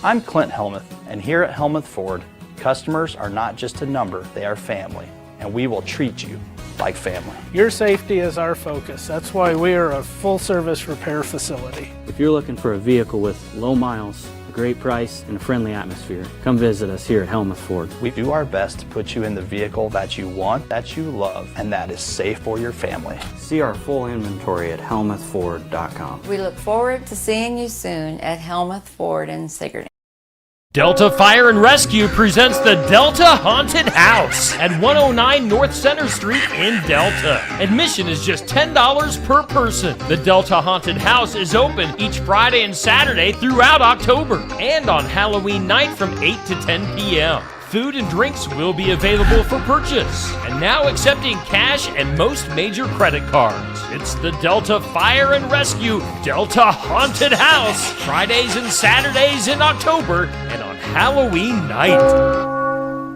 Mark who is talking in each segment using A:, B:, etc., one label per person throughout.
A: I'm Clint Helmuth, and here at Helmuth Ford, customers are not just a number, they are family, and we will treat you like family.
B: Your safety is our focus. That's why we are a full-service repair facility.
C: If you're looking for a vehicle with low miles, a great price, and a friendly atmosphere, come visit us here at Helmuth Ford.
A: We do our best to put you in the vehicle that you want, that you love, and that is safe for your family.
C: See our full inventory at helmuthford.com.
D: We look forward to seeing you soon at Helmuth Ford in Sigourney.
E: Delta Fire and Rescue presents the Delta Haunted House at 109 North Center Street in Delta. Admission is just $10 per person. The Delta Haunted House is open each Friday and Saturday throughout October and on Halloween night from 8 to 10 p.m. Food and drinks will be available for purchase, and now accepting cash and most major credit cards. It's the Delta Fire and Rescue Delta Haunted House, Fridays and Saturdays in October and on Halloween night.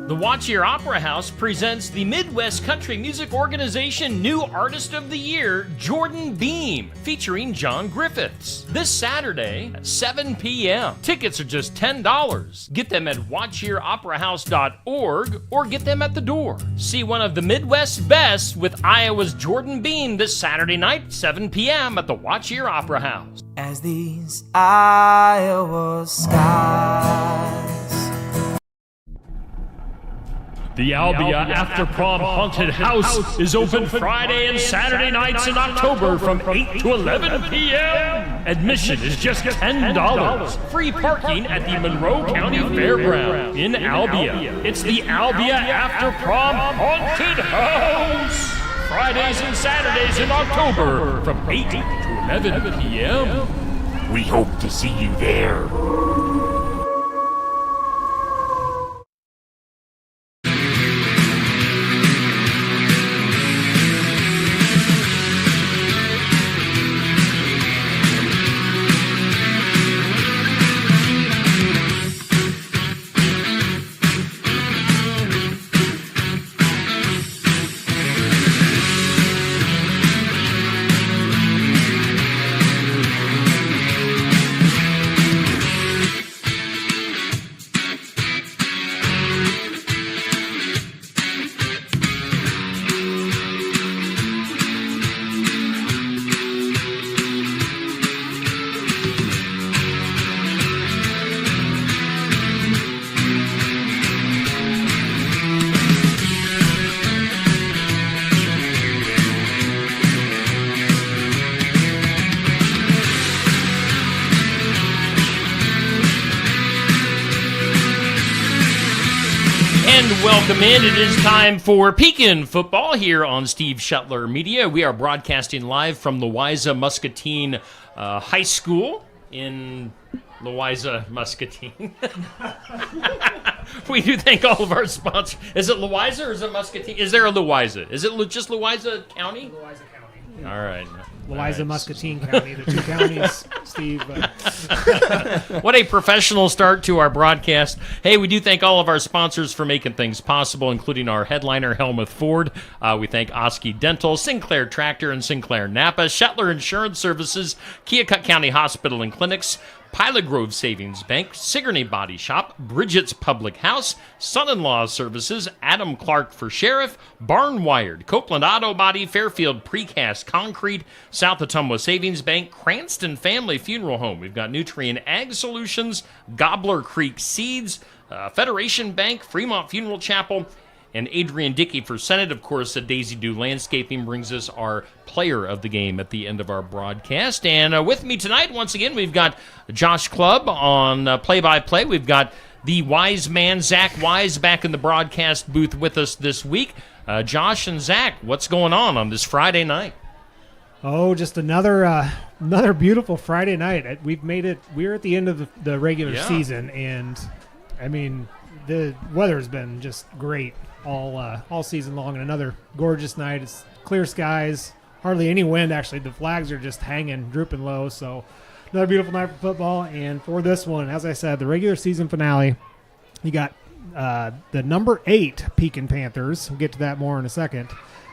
E: The Watch Your Opera House presents the Midwest Country Music Organization New Artist of the Year, Jordan Beam, featuring John Griffiths, this Saturday at 7 p.m. Tickets are just $10. Get them at watchyouroperahouse.org or get them at the door. See one of the Midwest's best with Iowa's Jordan Beam this Saturday night, 7 p.m. at the Watch Your Opera House.
F: As these Iowa skies.
E: The Albia After Prom Haunted House is open Friday and Saturday nights in October from 8 to 11 p.m. Admission is just $10. Free parking at the Monroe County Fairgrounds in Albia. It's the Albia After Prom Haunted House. Fridays and Saturdays in October from 8 to 11 p.m.
G: We hope to see you there.
E: Welcome in. It is time for Pekin football here on Steve Shetler Media. We are broadcasting live from Louisa Muscatine High School in Louisa Muscatine. We do thank all of our sponsors. Is it Louisa or is it Muscatine? Is there a Louisa? Is it just Louisa County?
H: Louisa County.
E: All right.
H: Louisa, Muscatine County, the two counties, Steve.
E: What a professional start to our broadcast. Hey, we do thank all of our sponsors for making things possible, including our headliner, Helmuth Ford. We thank Oski Dental, Sinclair Tractor and Sinclair Napa, Shetler Insurance Services, Keokuk County Hospital and Clinics, Pilot Grove Savings Bank, Sigourney Body Shop, Bridget's Public House, Son-in-Law Services, Adam Clark for Sheriff, Barn Wired, Copeland Auto Body, Fairfield Precast Concrete, South Ottumwa Savings Bank, Cranston Family Funeral Home. We've got Nutrien Ag Solutions, Gobbler Creek Seeds, Federation Bank, Fremont Funeral Chapel, and Adrian Dickey for Senate. Of course, Daisy Dew Landscaping brings us our player of the game at the end of our broadcast. And with me tonight, once again, we've got Josh Clubb on play-by-play. We've got the wise man, Zach Wise, back in the broadcast booth with us this week. Josh and Zach, what's going on this Friday night?
H: Oh, just another beautiful Friday night. We've made it. We're at the end of the regular season, and I mean, the weather's been just great all season long, and another gorgeous night. It's clear skies, hardly any wind. Actually, the flags are just hanging, drooping low. So another beautiful night for football. And for this one, as I said, the regular season finale, you got the number 8 Pekin Panthers. We'll get to that more in a second.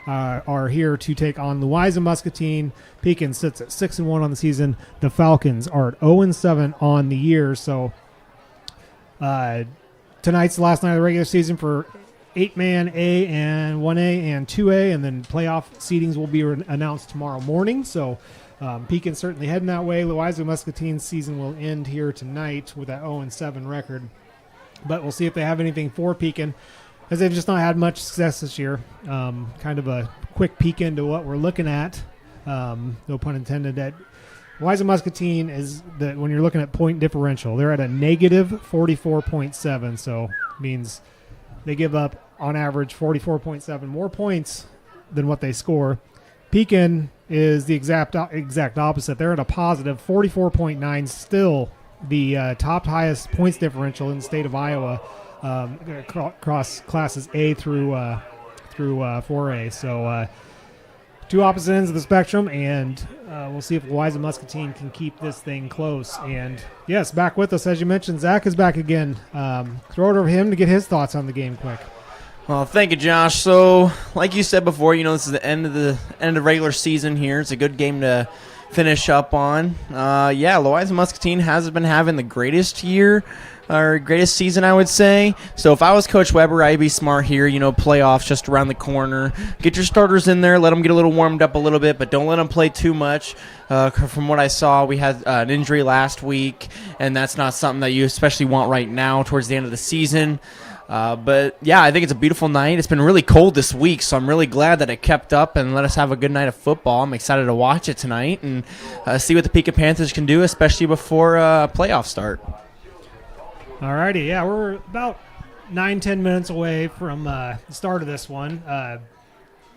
H: Are here to take on Louisa Muscatine. Pekin sits at 6-1 on the season. The Falcons are at 0-7 on the year. So Tonight's the last night of the regular season for 8-man A and 1A and 2A, and then playoff seedings will be announced tomorrow morning. So Pekin certainly heading that way. Louisa Muscatine's season will end here tonight with that 0-7 record. But we'll see if they have anything for Pekin, as they've just not had much success this year. Kind of a quick peek into what we're looking at. No pun intended. That Louisa Muscatine is when you're looking at point differential, they're at a negative 44.7. So means they give up on average 44.7 more points than what they score. Pekin is the exact opposite. They're at a positive 44.9, still the top highest points differential in the state of Iowa across classes A through 4A. So two opposite ends of the spectrum, and we'll see if Louisa Muscatine can keep this thing close. And yes, back with us, as you mentioned, Zach is back again. Throw it over to him to get his thoughts on the game quick.
I: Well, thank you, Josh. So, like you said before, this is the end of the regular season here. It's a good game to finish up on. Louisa Muscatine hasn't been having the greatest year or greatest season, I would say. So if I was Coach Weber, I'd be smart here. Playoffs just around the corner. Get your starters in there. Let them get a little warmed up a little bit, but don't let them play too much. From what I saw, we had an injury last week, and that's not something that you especially want right now towards the end of the season. But I think it's a beautiful night. It's been really cold this week, so I'm really glad that it kept up and let us have a good night of football. I'm excited to watch it tonight and see what the Pekin Panthers can do, especially before playoffs start.
H: All righty, we're about 9-10 minutes away from the start of this one.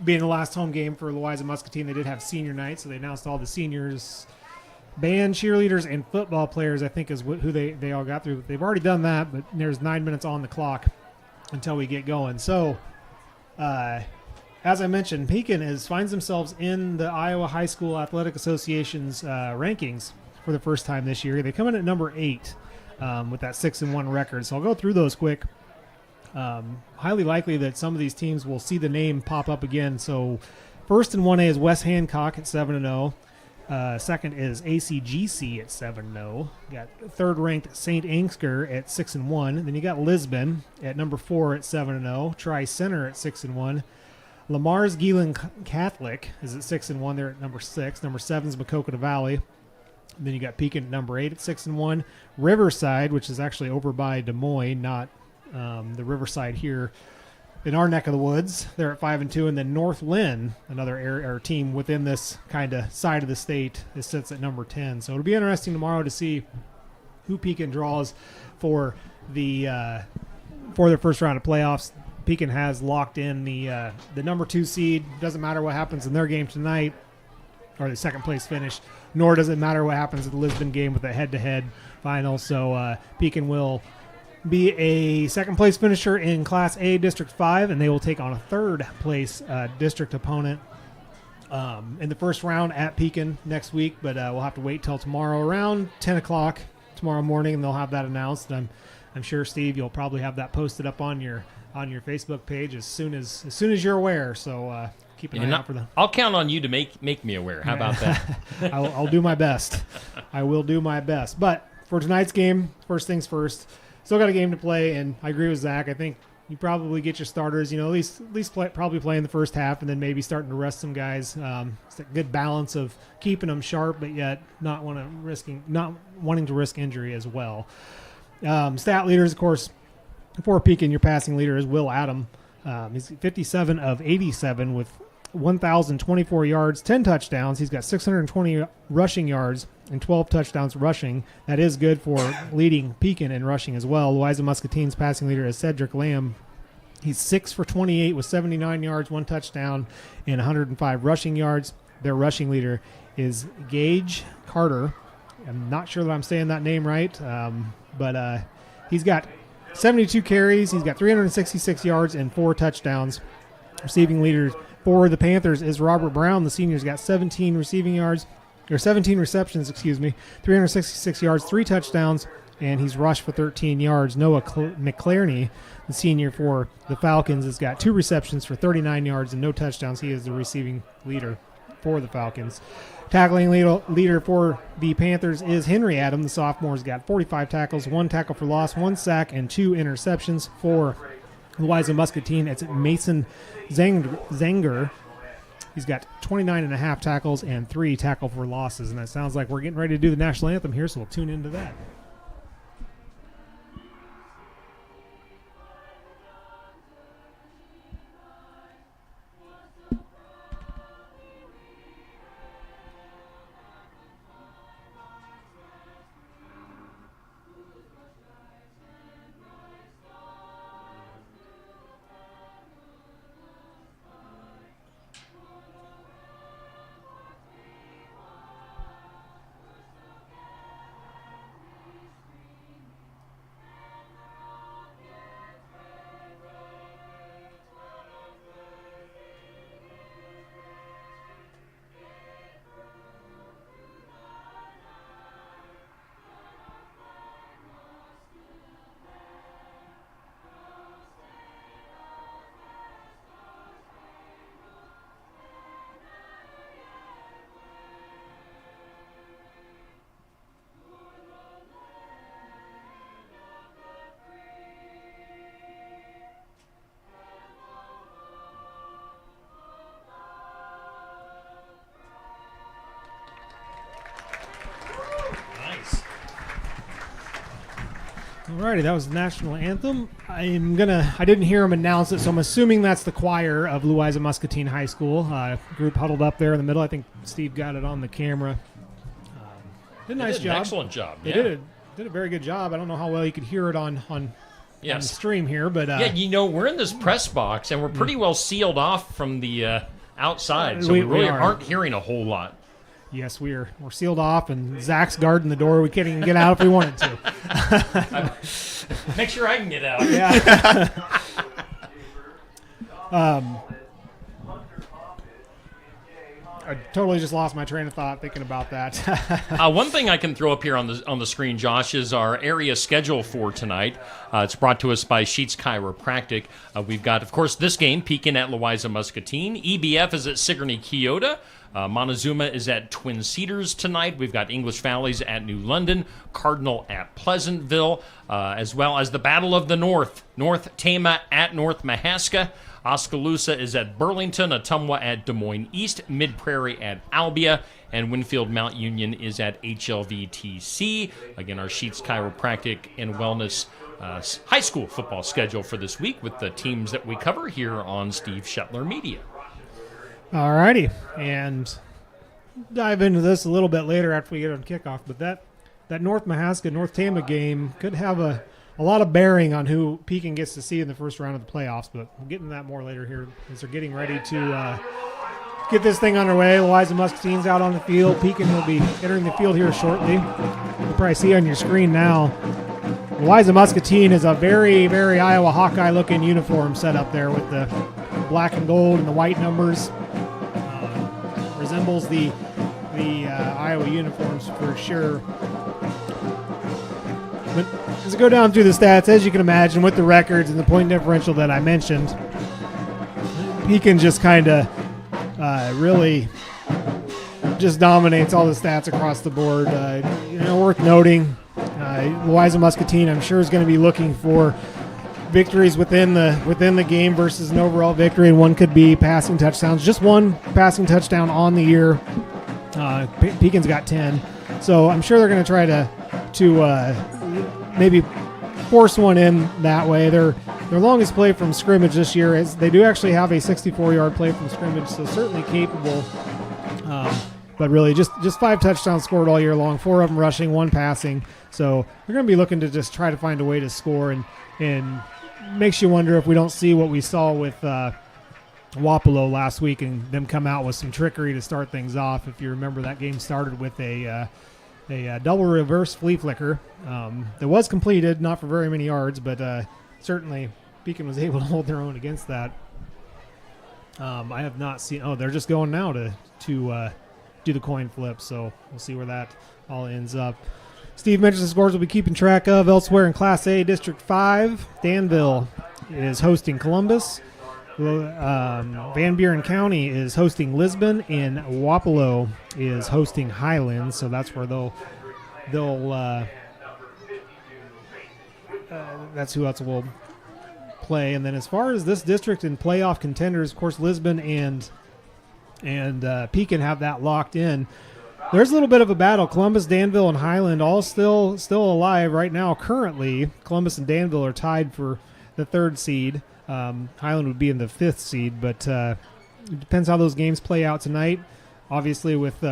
H: Being the last home game for Louisa Muscatine, they did have senior night, so they announced all the seniors, band, cheerleaders, and football players, I think, is who they all got through. They've already done that, but there's 9 minutes on the clock until we get going. So, as I mentioned, Pekin finds themselves in the Iowa High School Athletic Association's rankings for the first time this year. They come in at number 8 with that 6-1 record. So I'll go through those quick. Highly likely that some of these teams will see the name pop up again. So first in 1A is West Hancock at 7-0. Second is ACGC at 7-0. Got third-ranked St. Ansgar at 6-1. Then you got Lisbon at number 4 at 7-0. Tri-Center at 6-1. Lamar's Gielan Catholic is at 6-1. They're at number 6. Number 7 is Maquoketa Valley. Then you got Pekin at number 8 at 6-1. Riverside, which is actually over by Des Moines, not the Riverside here in our neck of the woods. They're at 5-2, and then North Lynn, another area team within this kind of side of the state, sits at number 10. So it'll be interesting tomorrow to see who Pekin draws for their first round of playoffs. Pekin has locked in the number 2 seed. Doesn't matter what happens in their game tonight or the second place finish, nor does it matter what happens at the Lisbon game with a head-to-head final. So Pekin will be a second-place finisher in Class A District 5, and they will take on a third-place district opponent in the first round at Pekin next week. But we'll have to wait till tomorrow around 10 o'clock tomorrow morning, and they'll have that announced. I'm sure, Steve, you'll probably have that posted up on your Facebook page as soon as you're aware. So keep an eye out for them.
E: I'll count on you to make me aware. How about that?
H: I'll do my best. I will do my best. But for tonight's game, first things first. Still got a game to play, and I agree with Zach. I think you probably get your starters, at least probably play in the first half, and then maybe starting to rest some guys. It's a good balance of keeping them sharp, but yet not wanting to risk injury as well. Stat leaders, of course, for Pekin, your passing leader is Will Adam. He's 57 of 87 with 1,024 yards, 10 touchdowns. He's got 620 rushing yards and 12 touchdowns rushing. That is good for leading Pekin in rushing as well. Louisa Muscatine's passing leader is Cedric Lamb. He's 6 for 28 with 79 yards, 1 touchdown, and 105 rushing yards. Their rushing leader is Gage Carter. I'm not sure that I'm saying that name right, but he's got 72 carries. He's got 366 yards and 4 touchdowns. Receiving leader for the Panthers is Robert Brown. The senior's got 17 receptions, 366 yards, 3 touchdowns, and he's rushed for 13 yards. Noah McClarney, the senior for the Falcons, has got 2 receptions for 39 yards and no touchdowns. He is the receiving leader. for the Falcons. Tackling leader for the Panthers is Henry Adam. The sophomore's got 45 tackles, 1 tackle for loss, 1 sack, and 2 interceptions. For Louisa Muscatine, it's Mason Zanger. He's got 29.5 tackles and 3 tackle for losses. And that sounds like we're getting ready to do the national anthem here, so we'll tune into that. Alrighty, that was the national anthem. I didn't hear him announce it, so I'm assuming that's the choir of Louisa Muscatine High School. Group huddled up there in the middle. I think Steve got it on the camera. Did a nice job.
E: Excellent job.
H: They did a very good job. I don't know how well you could hear it on the stream here, but
E: we're in this press box and we're pretty well sealed off from the outside, so we really aren't hearing a whole lot.
H: Yes, we're sealed off, and Zach's guarding the door. We can't even get out if we wanted to.
E: Make sure I can get out.
H: Yeah. I totally just lost my train of thought thinking about that.
E: One thing I can throw up here on the screen, Josh, is our area schedule for tonight. It's brought to us by Sheets Chiropractic. We've got, of course, this game, Pekin at Louisa Muscatine. EBF is at Sigourney Keota. Montezuma is at Twin Cedars tonight. We've got English Valleys at New London, Cardinal at Pleasantville, as well as the Battle of the North. North Tama at North Mahaska. Oskaloosa is at Burlington, Ottumwa at Des Moines East, Mid Prairie at Albia, and Winfield Mount Union is at HLVTC. Again, our Sheets Chiropractic and Wellness high school football schedule for this week with the teams that we cover here on Steve Shetler Media.
H: All righty, and dive into this a little bit later after we get on kickoff, but that North Mahaska, North Tama game could have a lot of bearing on who Pekin gets to see in the first round of the playoffs, but we'll get into that more later here as they're getting ready to get this thing underway. Louisa Muscatine's out on the field. Pekin will be entering the field here shortly. You'll probably see on your screen now, Louisa Muscatine is a very, very Iowa Hawkeye-looking uniform set up there with the black and gold and the white numbers. Resembles the Iowa uniforms for sure. But as I go down through the stats, as you can imagine, with the records and the point differential that I mentioned, Pekin just kind of really just dominates all the stats across the board. Worth noting, Louisa Muscatine, I'm sure, is going to be looking for victories within the game versus an overall victory, and one could be passing touchdowns. Just one passing touchdown on the year. Pekin's got 10, so I'm sure they're going to try to maybe force one in that way. Their longest play from scrimmage this year is they do actually have a 64-yard play from scrimmage, so certainly capable. But really, just 5 touchdowns scored all year long, 4 of them rushing, 1 passing. So they're going to be looking to just try to find a way to score, and makes you wonder if we don't see what we saw with Wapello last week and them come out with some trickery to start things off. If you remember, that game started with a double reverse flea flicker that was completed, not for very many yards, but certainly Pekin was able to hold their own against that. I have not seen. Oh, they're just going now to do the coin flip, so we'll see where that all ends up. Steve mentions the scores we'll be keeping track of elsewhere in Class A, District 5. Danville is hosting Columbus. Van Buren County is hosting Lisbon, and Wapello is hosting Highlands. So that's where they'll that's who else will play. And then as far as this district and playoff contenders, of course, Lisbon and Pekin have that locked in. There's a little bit of a battle. Columbus, Danville, and Highland all still alive right now. Currently, Columbus and Danville are tied for the 3rd seed. Highland would be in the 5th seed, but it depends how those games play out tonight. Obviously, with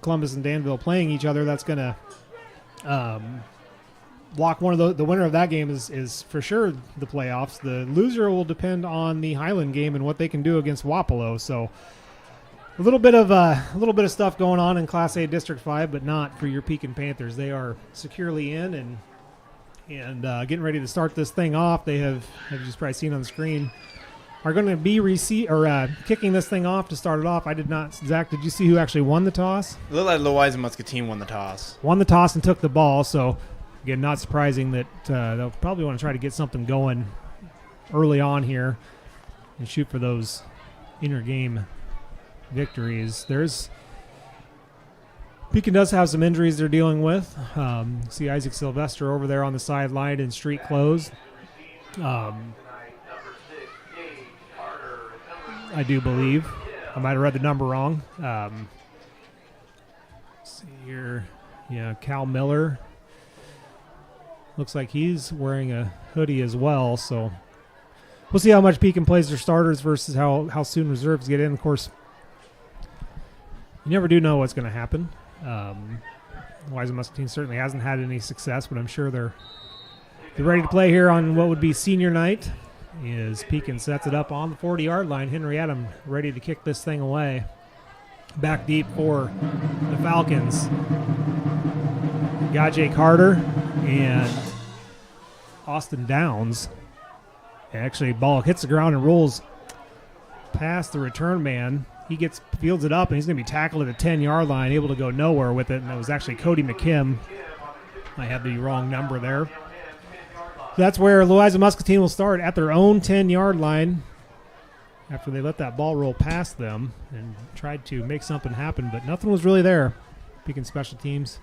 H: Columbus and Danville playing each other, that's going to lock one of the winner of that game is for sure the playoffs. The loser will depend on the Highland game and what they can do against Wapello. So a little bit of stuff going on in Class A District 5, but not for your Pekin Panthers. They are securely in and getting ready to start this thing off. They have just probably seen on the screen, are going to be kicking this thing off to start it off. I did not. Zach, did you see who actually won the toss?
I: It looked like Louisa Muscatine won the toss.
H: Won the toss and took the ball. So again, not surprising that they'll probably want to try to get something going early on here and shoot for those inter-game victories. Pekin does have some injuries they're dealing with. See Isaac Sylvester over there on the sideline in street clothes. I do believe. I might have read the number wrong. Let's see here. Yeah, Cal Miller. Looks like he's wearing a hoodie as well. So we'll see how much Pekin plays their starters versus how soon reserves get in. Of course, you never do know what's going to happen. Louisa Muscatine certainly hasn't had any success, but I'm sure they're ready to play here on what would be senior night. As Pekin sets it up on the 40-yard line, Henry Adam ready to kick this thing away. Back deep for the Falcons. Got Jake Carter and Austin Downs. Actually, ball hits the ground and rolls past the return man. He fields it up, and he's going to be tackled at the 10-yard line, able to go nowhere with it. And it was actually Cody McKim. I have the wrong number there. That's where Louisa Muscatine will start at their own 10-yard line after they let that ball roll past them and tried to make something happen, but nothing was really there. Pekin special teams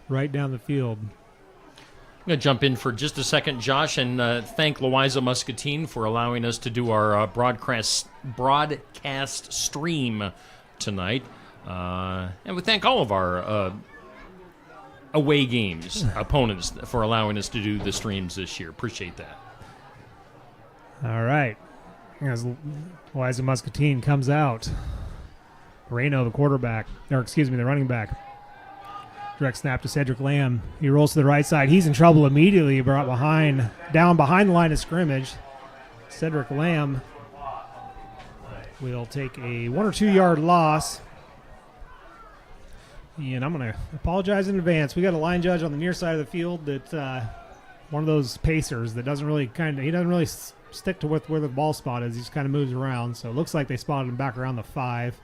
H: right down the field.
E: I'm going to jump in for just a second, Josh, and thank Louisa Muscatine for allowing us to do our broadcast stream tonight. And we thank all of our away games opponents for allowing us to do the streams this year. Appreciate that.
H: All right. As Louisa Muscatine comes out, Reno, the running back. Direct snap to Cedric Lamb. He rolls to the right side. He's in trouble immediately. Brought down behind the line of scrimmage. Cedric Lamb will take a 1 or 2 yard loss. And I'm going to apologize in advance. We got a line judge on the near side of the field that one of those pacers that doesn't really stick to where the ball spot is. He just kind of moves around. So it looks like they spotted him back around the 5.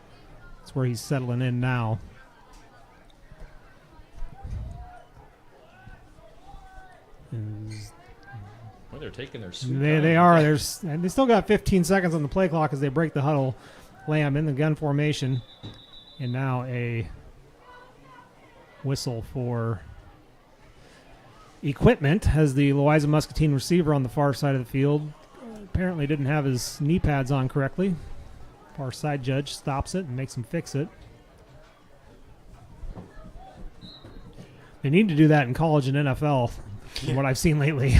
H: That's where he's settling in now.
E: Well, they're taking their sweet
H: They are. And they still got 15 seconds on the play clock as they break the huddle. Lamb in the gun formation. And now a whistle for equipment as the Louisa Muscatine receiver on the far side of the field apparently didn't have his knee pads on correctly. Far side judge stops it and makes him fix it. They need to do that in college and NFL, from what I've seen lately.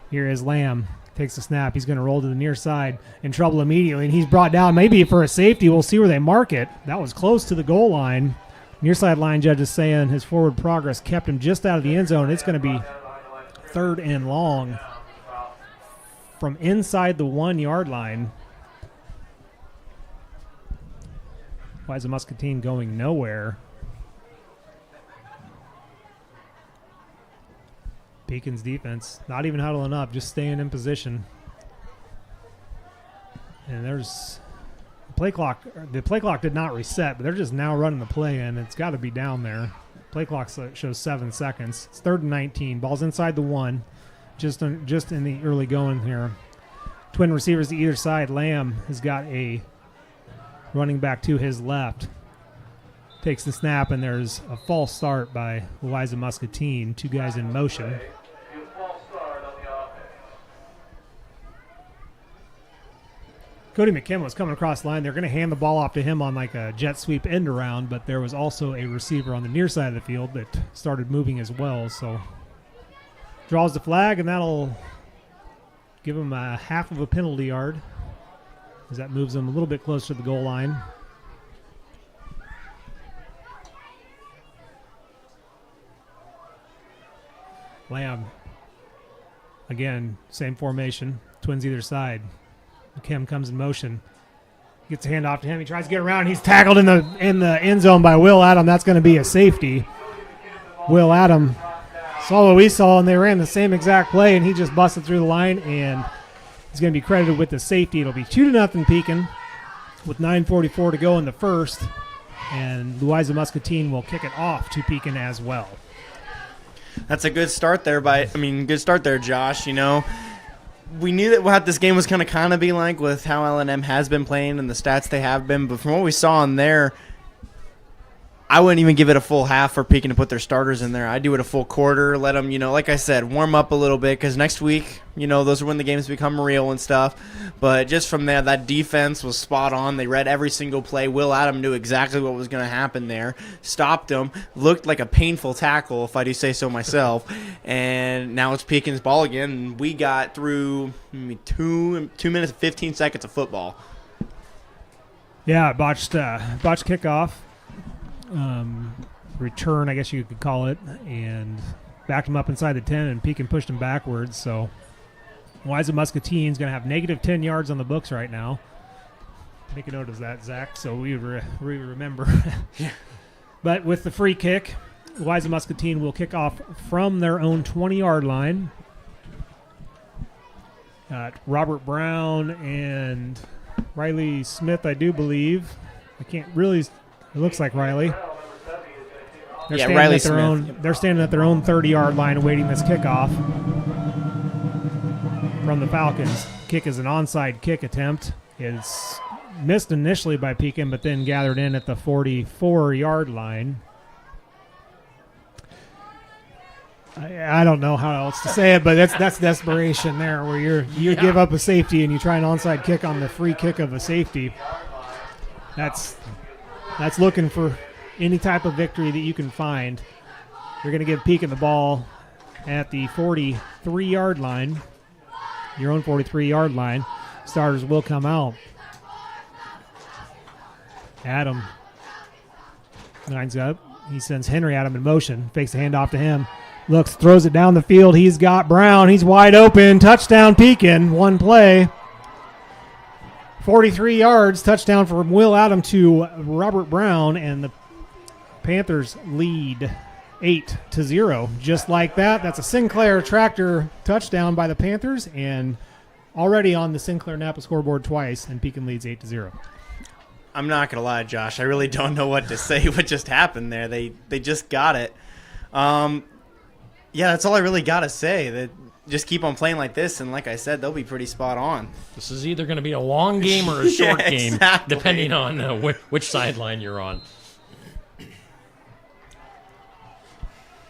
H: Here is Lamb. Takes the snap. He's going to roll to the near side. In trouble immediately, and he's brought down maybe for a safety. We'll see where they mark it. That was close to the goal line. Near side line judge is saying his forward progress kept him just out of the end zone. It's going to be 3rd and long from inside the 1 yard line. Louisa Muscatine going nowhere. Pekin's defense not even huddling up, just staying in position. And there's play clock. The play clock did not reset, but they're just now running the play in. It's got to be down there. Play clock shows 7 seconds. It's 3rd and 19. Ball's inside the 1, just in the early going here. twin receivers to either side. Lamb has got a running back to his left. Takes the snap, and there's a false start by Louisa Muscatine. 2 guys in motion. Cody McKim was coming across the line. They're going to hand the ball off to him on like a jet sweep end around, but there was also a receiver on the near side of the field that started moving as well. So draws the flag, and that'll give him a half of a penalty yard as that moves him a little bit closer to the goal line. Lamb, again, same formation, twins either side. Kim comes in motion, gets a hand off to him. He tries to get around. He's tackled in the end zone by Will Adam. That's going to be a safety. Will Adam saw what we saw, and they ran the same exact play, and he just busted through the line, and he's going to be credited with the safety. It'll be 2-0 Pekin with 9:44 to go in the first, and Louisa Muscatine will kick it off to Pekin as well.
I: That's a good start there good start there, Josh. You know, we knew that what this game was going to kind of be like with how L&M has been playing and the stats they have been. But from what we saw in there, I wouldn't even give it a full half for Pekin to put their starters in there. I'd do it a full quarter, let them, like I said, warm up a little bit, because next week, those are when the games become real and stuff. But just from there, that defense was spot on. They read every single play. Will Adam knew exactly what was going to happen there. Stopped them. Looked like a painful tackle, if I do say so myself. And now it's Pekin's ball again. And we got through 2 minutes and 15 seconds of football.
H: Yeah, botched kickoff. Return, I guess you could call it, and backed him up inside the 10, and Pekin pushed him backwards. So Louisa Muscatine's going to have negative 10 yards on the books right now. Make a note of that, Zach, so we remember.
I: Yeah.
H: But with the free kick, Louisa Muscatine will kick off from their own 20-yard line. Robert Brown and Riley Smith, I do believe. I can't really... It looks like Riley.
I: Riley Smith.
H: They're standing at their own 30-yard line awaiting this kickoff from the Falcons. Kick is an onside kick attempt. It's missed initially by Pekin, but then gathered in at the 44-yard line. I don't know how else to say it, but that's desperation there, where you give up a safety and you try an onside kick on the free kick of a safety. That's looking for any type of victory that you can find. You're going to give Pekin the ball at the 43-yard line, your own 43-yard line. Starters will come out. Adam lines up. He sends Henry Adam in motion, fakes a handoff to him, looks, throws it down the field. He's got Brown. He's wide open. Touchdown Pekin. One play. 43 yards, touchdown from Will Adam to Robert Brown, and the Panthers lead 8-0. Just like that, that's a Sinclair Tractor touchdown by the Panthers, and already on the Sinclair Napa scoreboard twice, and Pekin leads 8-0.
I: I'm not going to lie, Josh. I really don't know what to say what just happened there. They just got it. Yeah, that's all I really got to say. That just keep on playing like this, and like I said, they'll be pretty spot on.
E: This is either going to be a long game or a short game,
I: exactly.
E: Depending on which sideline you're on.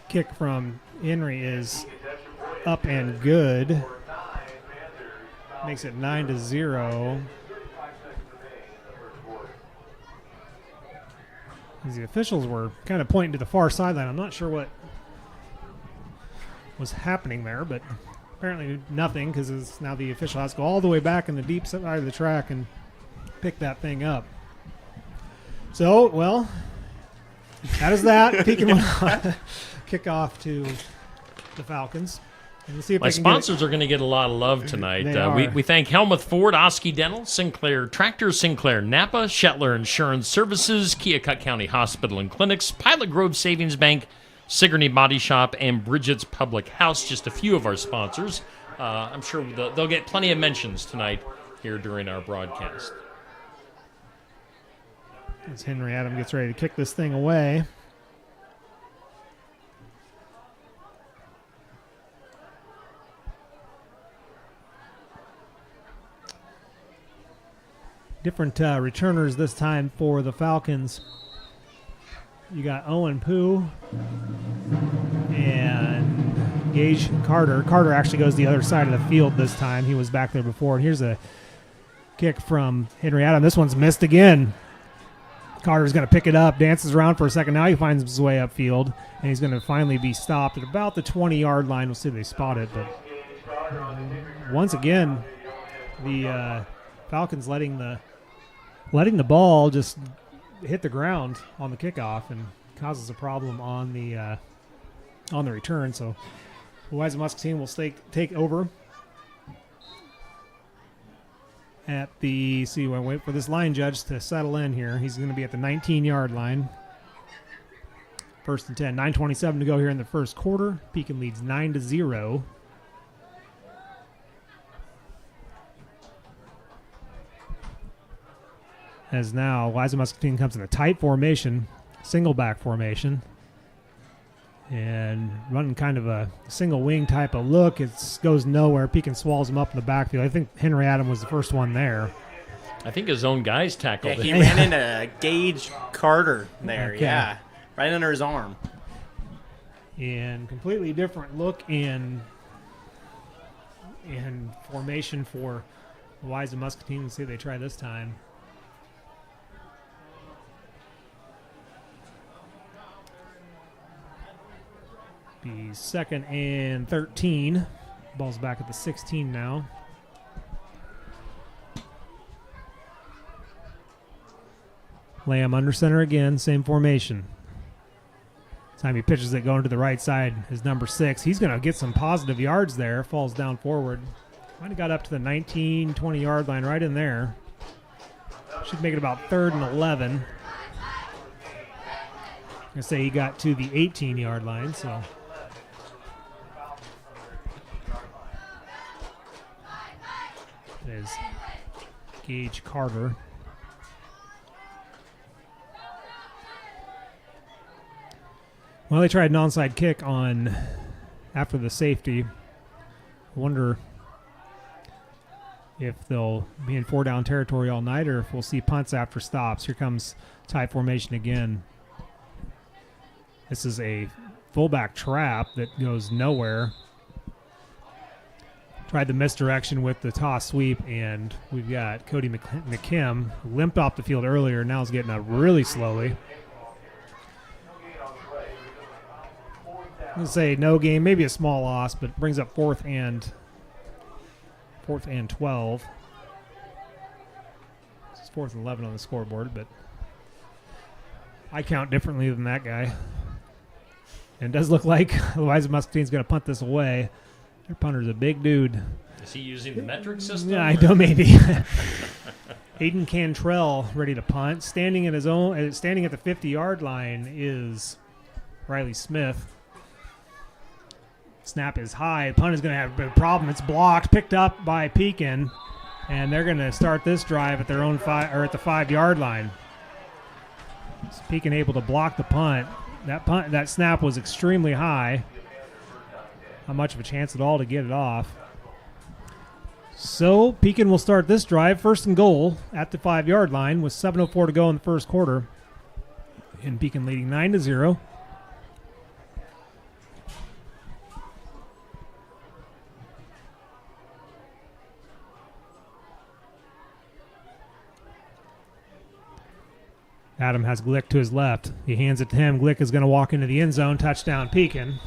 H: Kick from Henry is up and good. Makes it 9-0. The officials were kind of pointing to the far sideline. I'm not sure what was happening there, but apparently nothing, because now the official has to go all the way back in the deep side of the track and pick that thing up. So, well, that is that. Pekin will kick off to the Falcons. And we'll see if
E: My sponsors are going to get a lot of love tonight. We thank Helmuth Ford, Oski Dental, Sinclair Tractor, Sinclair Napa, Shetler Insurance Services, Keokuk County Hospital and Clinics, Pilot Grove Savings Bank, Sigourney Body Shop, and Bridget's Public House, just a few of our sponsors. I'm sure they'll get plenty of mentions tonight here during our broadcast.
H: As Henry Adam gets ready to kick this thing away. Different returners this time for the Falcons. You got Owen Pooh and Gage Carter. Carter actually goes the other side of the field this time. He was back there before. And here's a kick from Henry Adam. This one's missed again. Carter's going to pick it up, dances around for a second. Now he finds his way upfield, and he's going to finally be stopped at about the 20-yard line. We'll see if they spot it. But once again, the Falcons letting the ball just hit the ground on the kickoff and causes a problem on the return. So the Wise Muscatine will take over at the, we'll wait for this line judge to settle in here. He's going to be at the 19-yard line. 1st and 10. 9:27 to go here in the first quarter. Pekin leads 9-0. As now, Wise Muscatine comes in a tight formation, single back formation, and running kind of a single wing type of look. It goes nowhere. Pekin swallows him up in the backfield. I think Henry Adam was the first one there.
E: I think his own guys tackled
I: He
E: him.
I: ran into Gage Carter there,
H: Okay.
I: yeah. Right under his arm.
H: And completely different look in formation for Wise and Muscatine. Let's see if they try this time. Be 2nd and 13. Ball's back at the 16 now. Lamb under center again, same formation. Time he pitches it going to the right side is number 6. He's going to get some positive yards there. Falls down forward. Might have got up to the 19, 20-yard line right in there. Should make it about 3rd and 11. I say he got to the 18-yard line, so. It is Gage Carter. Well, they tried an onside kick on after the safety. I wonder if they'll be in 4-down territory all night or if we'll see punts after stops. Here comes tie formation again. This is a fullback trap that goes nowhere. Tried the misdirection with the toss sweep, and we've got Cody McKim, who limped off the field earlier, now is getting up really slowly. I'm going to say no game, maybe a small loss, but brings up 4th and 12. It's 4th and 11 on the scoreboard, but I count differently than that guy. And it does look like Wise Muscatine's going to punt this away. Their punter's a big dude.
E: Is he using the metric system?
H: Yeah, I know, maybe. Aiden Cantrell ready to punt. Standing at the 50-yard line is Riley Smith. Snap is high. Punt is going to have a problem. It's blocked, picked up by Pekin, and they're going to start this drive at their own at the 5-yard line. So Pekin able to block the punt. That snap was extremely high. Not much of a chance at all to get it off. So Pekin will start this drive, 1st and goal at the 5-yard line with 7:04 to go in the first quarter. And Pekin leading 9-0. Adam has Glick to his left. He hands it to him. Glick is going to walk into the end zone. Touchdown, Pekin.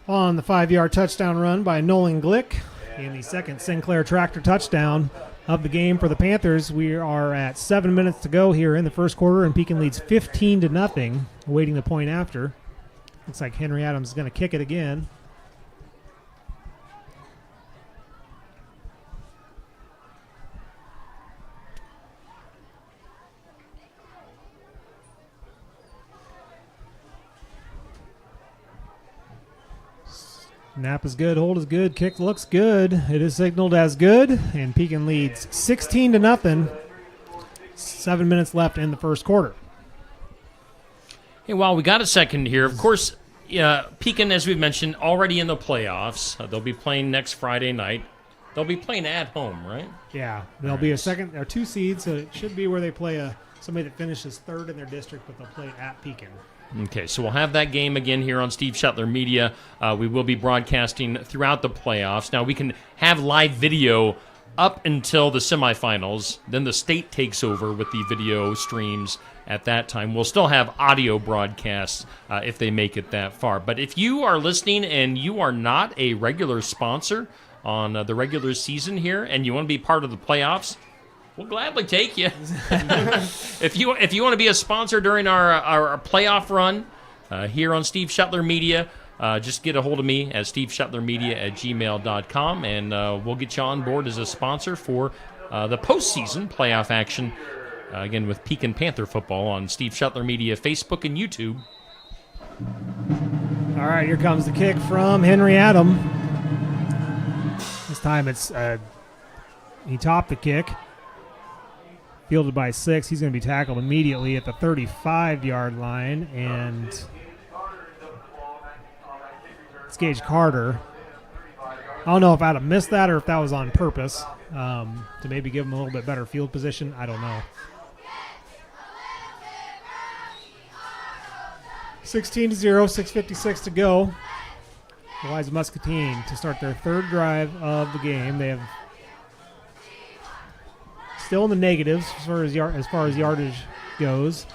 H: On the 5-yard touchdown run by Nolan Glick. In the second Sinclair Tractor touchdown of the game for the Panthers. We are at 7 minutes to go here in the first quarter, and Pekin leads 15-0, awaiting the point after. Looks like Henry Adams is going to kick it again. Snap is good, hold is good, kick looks good. It is signaled as good, and Pekin leads 16-0. 7 minutes left in the first quarter.
E: Hey, while we got a second here, of course, Pekin, as we've mentioned, already in the playoffs. They'll be playing next Friday night They'll be playing at home, right?
H: Yeah, there'll be a second or 2 seeds, so it should be where they play somebody that finishes 3rd in their district, but they'll play at Pekin.
E: Okay, so we'll have that game again here on Steve Shetler Media. We will be broadcasting throughout the playoffs. Now, we can have live video up until the semifinals. Then the state takes over with the video streams at that time. We'll still have audio broadcasts if they make it that far. But if you are listening and you are not a regular sponsor on the regular season here and you want to be part of the playoffs, we'll gladly take you. If you want to be a sponsor during our playoff run here on Steve Shetler Media, just get a hold of me at steveshetlermedia@gmail.com, and we'll get you on board as a sponsor for the postseason playoff action, again with Pekin Panther football on Steve Shetler Media, Facebook and YouTube.
H: All right, here comes the kick from Henry Adam. This time it's he topped the kick. Fielded by 6. He's going to be tackled immediately at the 35-yard line, and it's Gage Carter. I don't know if I'd have missed that or if that was on purpose to maybe give him a little bit better field position. I don't know. 16-0, 6:56 to go. Eliza Muscatine to start their 3rd drive of the game. They have still in the negatives as far as yardage goes.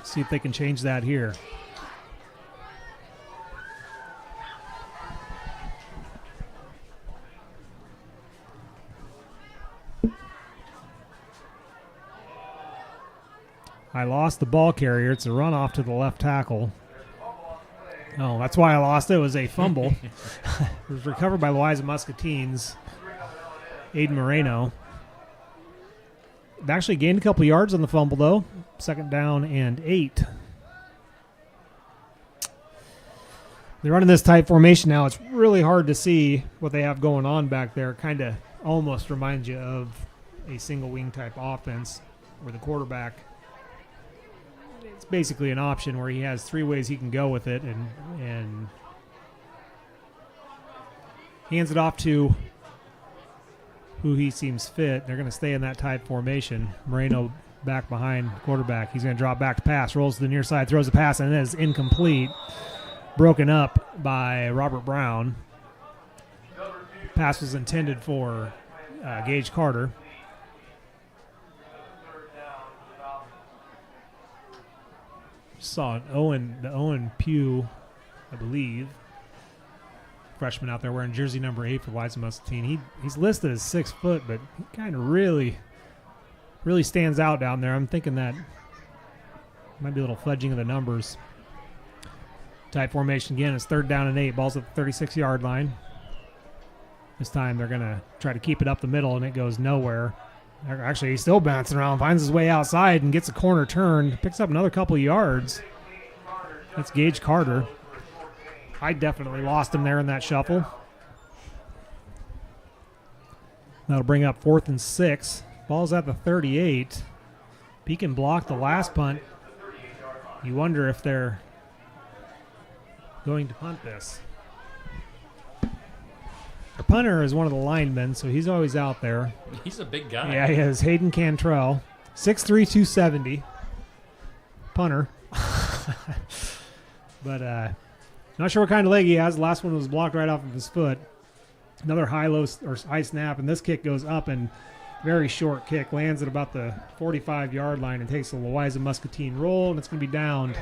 H: See if they can change that here. I lost the ball carrier. It's a runoff to the left tackle. Oh, that's why I lost it. It was a fumble. It was recovered by Eliza Muscatine's Aiden Moreno. They actually gained a couple yards on the fumble, though. 2nd down and 8. They're running this tight formation now. It's really hard to see what they have going on back there. Kind of almost reminds you of a single wing type offense where the quarterback, it's basically an option where he has 3 ways he can go with it and hands it off to who he seems fit. They're going to stay in that type formation. Moreno back behind quarterback. He's going to drop back to pass, rolls to the near side, throws a pass, and it is incomplete. Broken up by Robert Brown. Pass was intended for Gage Carter. Saw the Owen Pugh, I believe, freshman out there wearing jersey number 8 for Eliza Muscatine. He's listed as 6 foot, but he kind of really stands out down there. I'm thinking that might be a little fudging of the numbers. Tight formation again. It's 3rd down and 8. Ball's at the 36-yard line. This time they're going to try to keep it up the middle, and it goes nowhere. Actually, he's still bouncing around, finds his way outside and gets a corner turn, picks up another couple yards. That's Gage Carter. I definitely lost him there in that shuffle. That'll bring up 4th and 6. Ball's at the 38. Pekin blocked the last punt. You wonder if they're going to punt this. The punter is one of the linemen, so he's always out there.
E: He's a big guy.
H: Yeah, he is. Hayden Cantrell, 6'3", 270. Punter. But not sure what kind of leg he has. The last one was blocked right off of his foot. Another high snap, and this kick goes up and very short kick. Lands at about the 45-yard line and takes the Eliza Muscatine roll, and it's going to be downed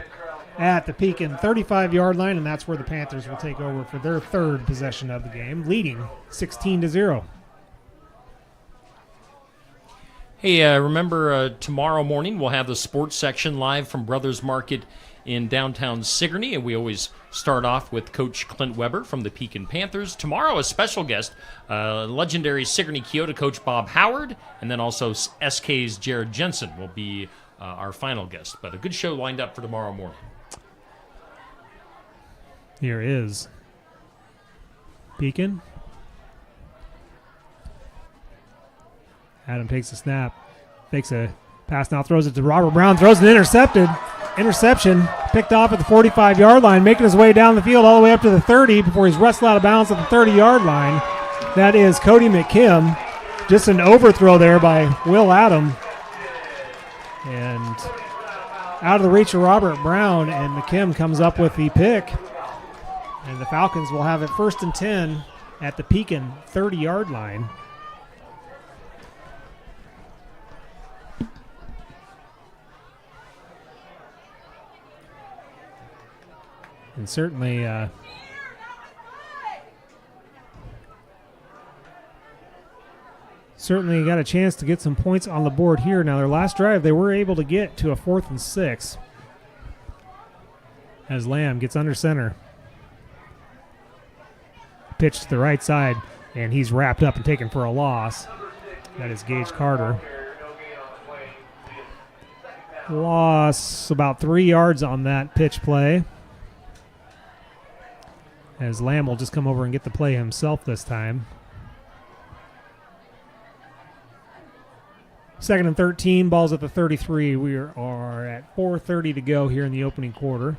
H: at the Pekin 35-yard line, and that's where the Panthers will take over for their 3rd possession of the game, leading 16-0.
E: Hey, remember tomorrow morning we'll have the sports section live from Brothers Market in downtown Sigourney, and we always start off with Coach Clint Weber from the Pekin Panthers. Tomorrow, a special guest, legendary Sigourney Kyoto coach Bob Howard, and then also SK's Jared Jensen will be our final guest. But a good show lined up for tomorrow morning.
H: Here is Pekin. Adam takes a snap, fakes a pass, now throws it to Robert Brown, throws an interception, picked off at the 45-yard line, making his way down the field all the way up to the 30 before he's wrestled out of bounds at the 30-yard line. That is Cody McKim. Just an overthrow there by Will Adam. And out of the reach of Robert Brown, and McKim comes up with the pick. And the Falcons will have it 1st and 10 at the Pekin 30-yard line. And certainly got a chance to get some points on the board here. Now, their last drive, they were able to get to a 4th and 6 as Lamb gets under center. Pitch to the right side, and he's wrapped up and taken for a loss. That is Gage Carter. Loss about 3 yards on that pitch play, as Lamb will just come over and get the play himself this time. 2nd and 13, ball's at the 33. We are at 4:30 to go here in the opening quarter.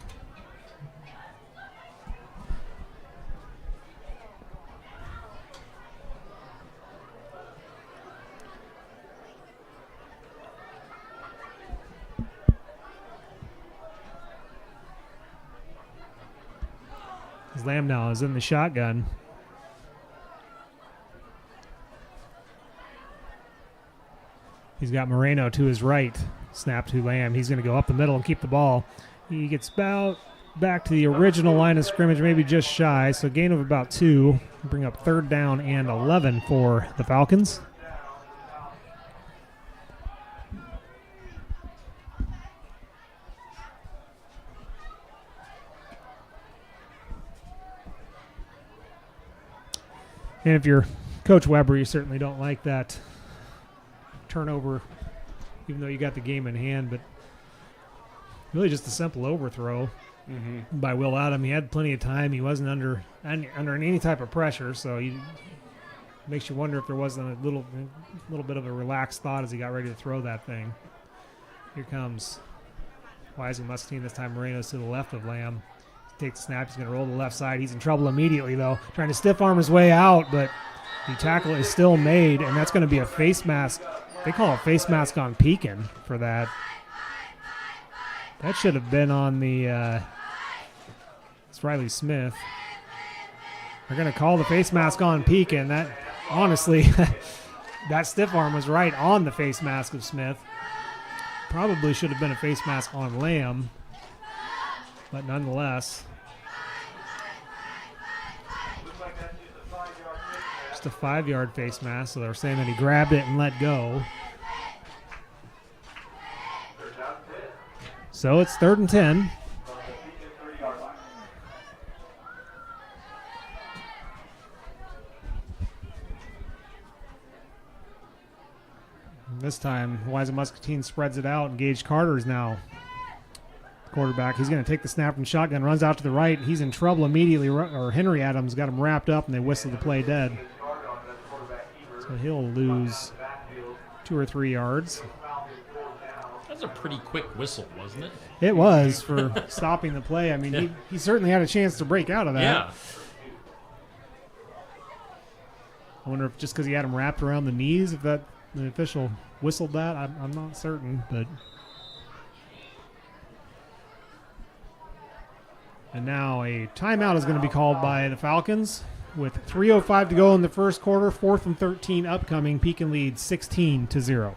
H: Lamb now is in the shotgun. He's got Moreno to his right. Snap to Lamb. He's going to go up the middle and keep the ball. He gets about back to the original line of scrimmage, maybe just shy. So gain of about 2. Bring up 3rd down and 11 for the Falcons. And if you're Coach Weber, you certainly don't like that turnover, even though you got the game in hand. But really just a simple overthrow by Will Adam. He had plenty of time. He wasn't under any type of pressure, so it makes you wonder if there wasn't a little bit of a relaxed thought as he got ready to throw that thing. Here comes Wiseman Muscatine. This time Moreno's to the left of Lamb. Takes the snap. He's going to roll to the left side. He's in trouble immediately, though. Trying to stiff arm his way out, but the tackle is still made, and that's going to be a face mask. They call it face mask on Pekin for that. That should have been on the it's Riley Smith. They're going to call the face mask on Pekin. That, honestly, that stiff arm was right on the face mask of Smith. Probably should have been a face mask on Lamb. But nonetheless, just a 5-yard face mask. So they're saying that he grabbed it and let go. So it's 3rd and 10. This time, Wiseman Muscatine spreads it out, and Gage Carter is now quarterback. He's going to take the snap from shotgun, runs out to the right. He's in trouble immediately, or Henry Adams got him wrapped up, and they whistle the play dead. So he'll lose 2 or 3 yards.
E: That's a pretty quick whistle, wasn't it?
H: It was for stopping the play. I mean, he certainly had a chance to break out of that.
E: Yeah.
H: I wonder if just because he had him wrapped around the knees, if the official whistled that. I'm not certain, but... And now a timeout is going to be called by the Falcons with 3:05 to go in the first quarter. 4th and 13 upcoming. Pekin leads 16-0.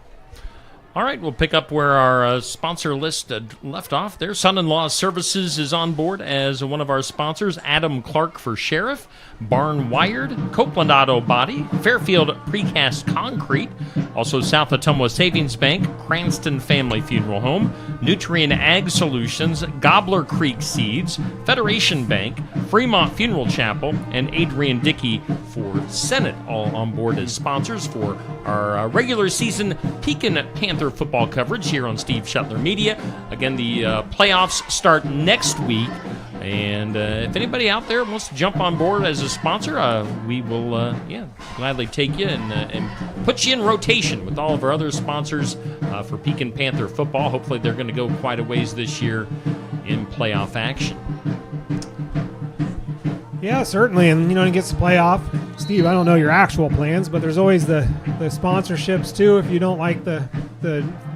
E: All right, we'll pick up where our sponsor list left off there. Son-in-Law Services is on board as one of our sponsors. Adam Clark for Sheriff, Barn Wired, Copeland Auto Body, Fairfield Precast Concrete, also South Ottumwa Savings Bank, Cranston Family Funeral Home, Nutrien Ag Solutions, Gobbler Creek Seeds, Federation Bank, Fremont Funeral Chapel, and Adrian Dickey for Senate, all on board as sponsors for our regular season Pekin Panther football coverage here on Steve Shuttler Media. Again, the playoffs start next week, and if anybody out there wants to jump on board as a sponsor, we will gladly take you and put you in rotation with all of our other sponsors for Pekin Panther football. Hopefully they're going to go quite a ways this year in playoff action.
H: Yeah, certainly, and he gets the playoff. Steve, I don't know your actual plans, but there's always the sponsorships too. If you don't like the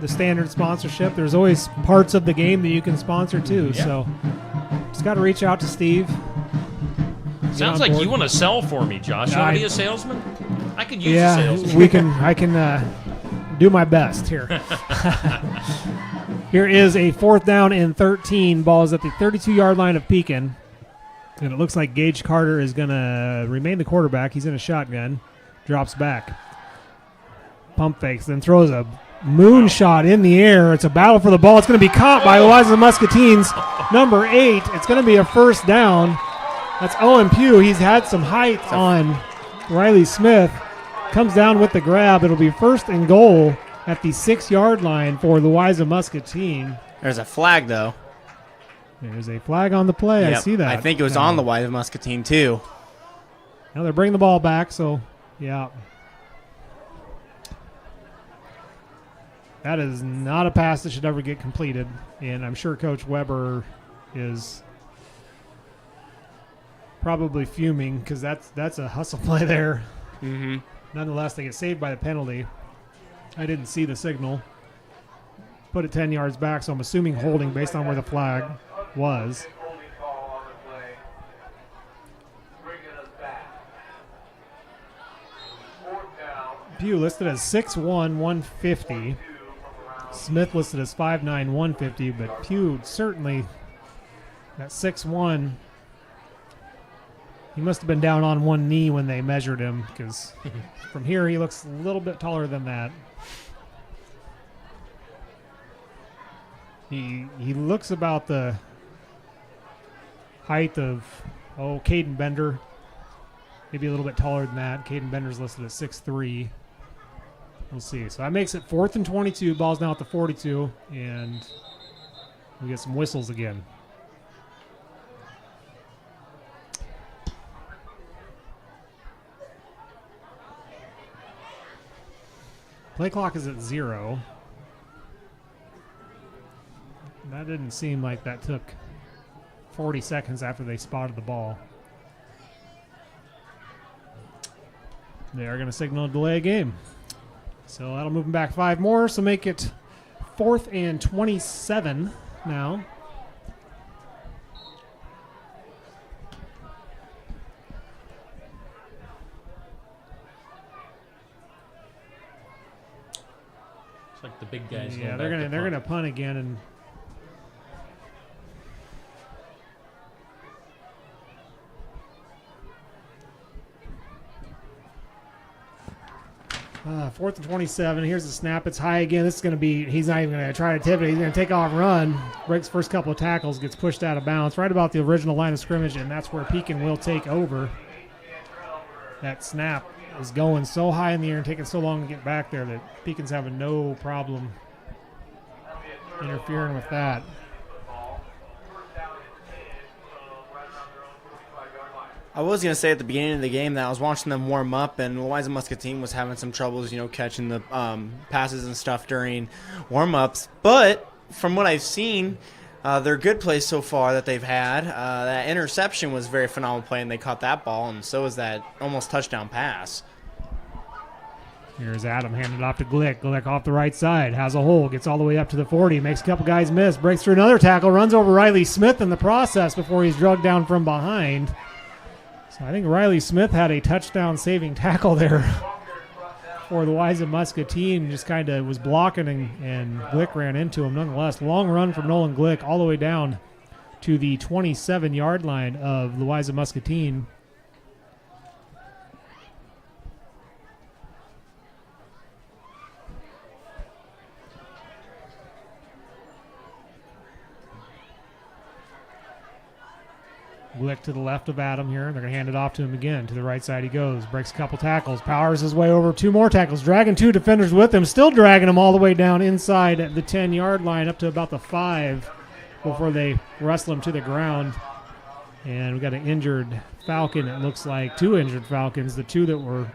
H: standard sponsorship, there's always parts of the game that you can sponsor too.
E: Yeah.
H: So just got to reach out to Steve.
E: Sounds like you want to sell for me, Josh. You want to be a salesman? I could use a salesman.
H: I can do my best here. Here is a 4th down and 13. Ball is at the 32-yard line of Pekin. And it looks like Gage Carter is going to remain the quarterback. He's in a shotgun. Drops back. Pump fakes, then throws a moonshot in the air. It's a battle for the ball. It's going to be caught by Louisa Muscatines. Number 8. It's going to be a first down. That's Owen Pugh. He's had some height on Riley Smith. Comes down with the grab. It'll be 1st and goal at the 6-yard line for Louisa Muscatine.
I: There's a flag, though.
H: There's a flag on the play.
I: Yep.
H: I see that.
I: I think it was on the Louisa Muscatine, too.
H: Now they're bringing the ball back, so, yeah. That is not a pass that should ever get completed, and I'm sure Coach Weber is probably fuming because that's a hustle play there.
I: Mm-hmm.
H: Nonetheless, they get saved by the penalty. I didn't see the signal. Put it 10 yards back, so I'm assuming holding based on where the flag was. Pugh listed as 6'1", 150. Smith listed as 5'9", 150, but Pugh certainly at 6'1". He must have been down on one knee when they measured him because from here he looks a little bit taller than that. He looks about the height of, Caden Bender. Maybe a little bit taller than that. Caden Bender's listed at 6'3". We'll see. So that makes it 4th and 22. Ball's now at the 42, and we get some whistles again. Play clock is at 0. That didn't seem like that took 40 seconds after they spotted the ball. They are going to signal a delay game. So that'll move them back 5 more, so make it 4th and 27 now.
E: It's like the big guys.
H: Yeah, they're gonna punt again, and fourth and 27. Here's the snap. It's high again. This is going to be, he's not even going to try to tip it. He's going to take off and run. Breaks first couple of tackles, gets pushed out of bounds right about the original line of scrimmage, and that's where Pekin will take over. That snap is going so high in the air and taking so long to get back there that Pekin's having no problem interfering with that.
I: I was going to say at the beginning of the game that I was watching them warm up, and Louisa Muscatine was having some troubles, catching the passes and stuff during warm-ups. But from what I've seen, their good plays so far that they've had, that interception was a very phenomenal play, and they caught that ball, and so was that almost touchdown pass.
H: Here's Adam handed off to Glick. Glick off the right side, has a hole, gets all the way up to the 40, makes a couple guys miss, breaks through another tackle, runs over Riley Smith in the process before he's drugged down from behind. So I think Riley Smith had a touchdown-saving tackle there for the Louisa Muscatine. Just kind of was blocking, and Glick ran into him. Nonetheless, long run from Nolan Glick all the way down to the 27-yard line of Louisa Muscatine. Glick to the left of Adam here. They're going to hand it off to him again. To the right side he goes. Breaks a couple tackles. Powers his way over 2 more tackles. Dragging 2 defenders with him. Still dragging him all the way down inside at the 10-yard line up to about the 5 before they wrestle him to the ground. And we got an injured Falcon, it looks like. 2 injured Falcons. The 2 that were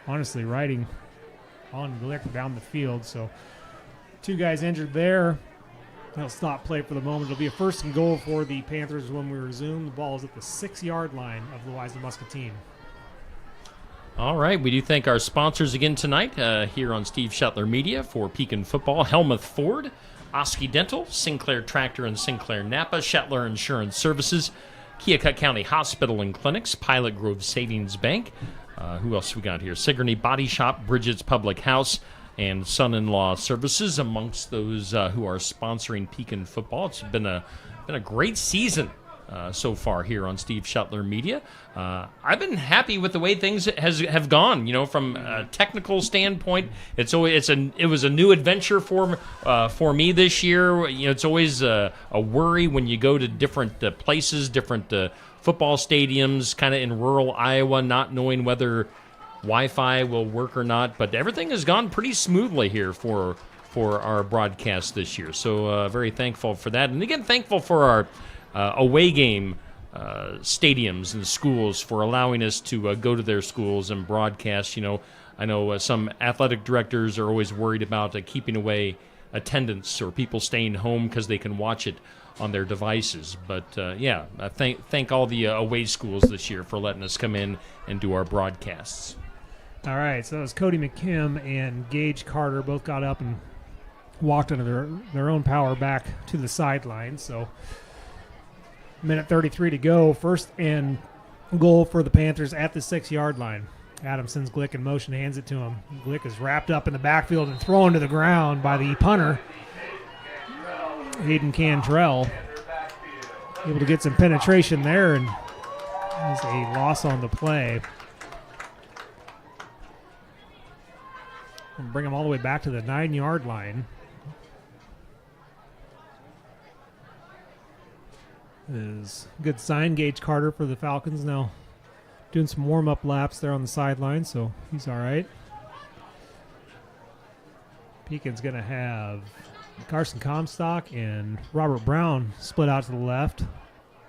H: honestly riding on Glick down the field. So 2 guys injured there. They'll stop play for the moment. It'll be a 1st and goal for the Panthers when we resume. The ball is at the 6-yard line of Louisa Muscatine.
E: All right, we do thank our sponsors again tonight here on Steve Shetler Media for Pekin Football, Helmuth Ford, Oski Dental, Sinclair Tractor and Sinclair Napa, Shetler Insurance Services, Keokuk County Hospital and Clinics, Pilot Grove Savings Bank. Who else we got here? Sigourney Body Shop, Bridget's Public House, and Son-in-Law Services amongst those who are sponsoring Pekin Football. It's been a great season so far here on Steve Shetler Media. I've been happy with the way things have gone. You know, from a technical standpoint, it was a new adventure for me this year. You know, it's always a worry when you go to different places, different football stadiums, kind of in rural Iowa, not knowing whether Wi-Fi will work or not. But everything has gone pretty smoothly here for our broadcast this year. So very thankful for that, and again thankful for our away game stadiums and schools for allowing us to go to their schools and broadcast. You know, I know some athletic directors are always worried about keeping away attendance or people staying home because they can watch it on their devices. But I thank all the away schools this year for letting us come in and do our broadcasts.
H: All right, so it was Cody McKim and Gage Carter both got up and walked under their own power back to the sideline. So minute 33 to go. First and goal for the Panthers at the 6-yard line. Adam sends Glick in motion, hands it to him. Glick is wrapped up in the backfield and thrown to the ground by the punter, Hayden Cantrell. Able to get some penetration there, and there's a loss on the play. And bring him all the way back to the 9-yard line. Is good sign. Gage Carter for the Falcons now doing some warm-up laps there on the sideline, so he's all right. Pekin's going to have Carson Comstock and Robert Brown split out to the left.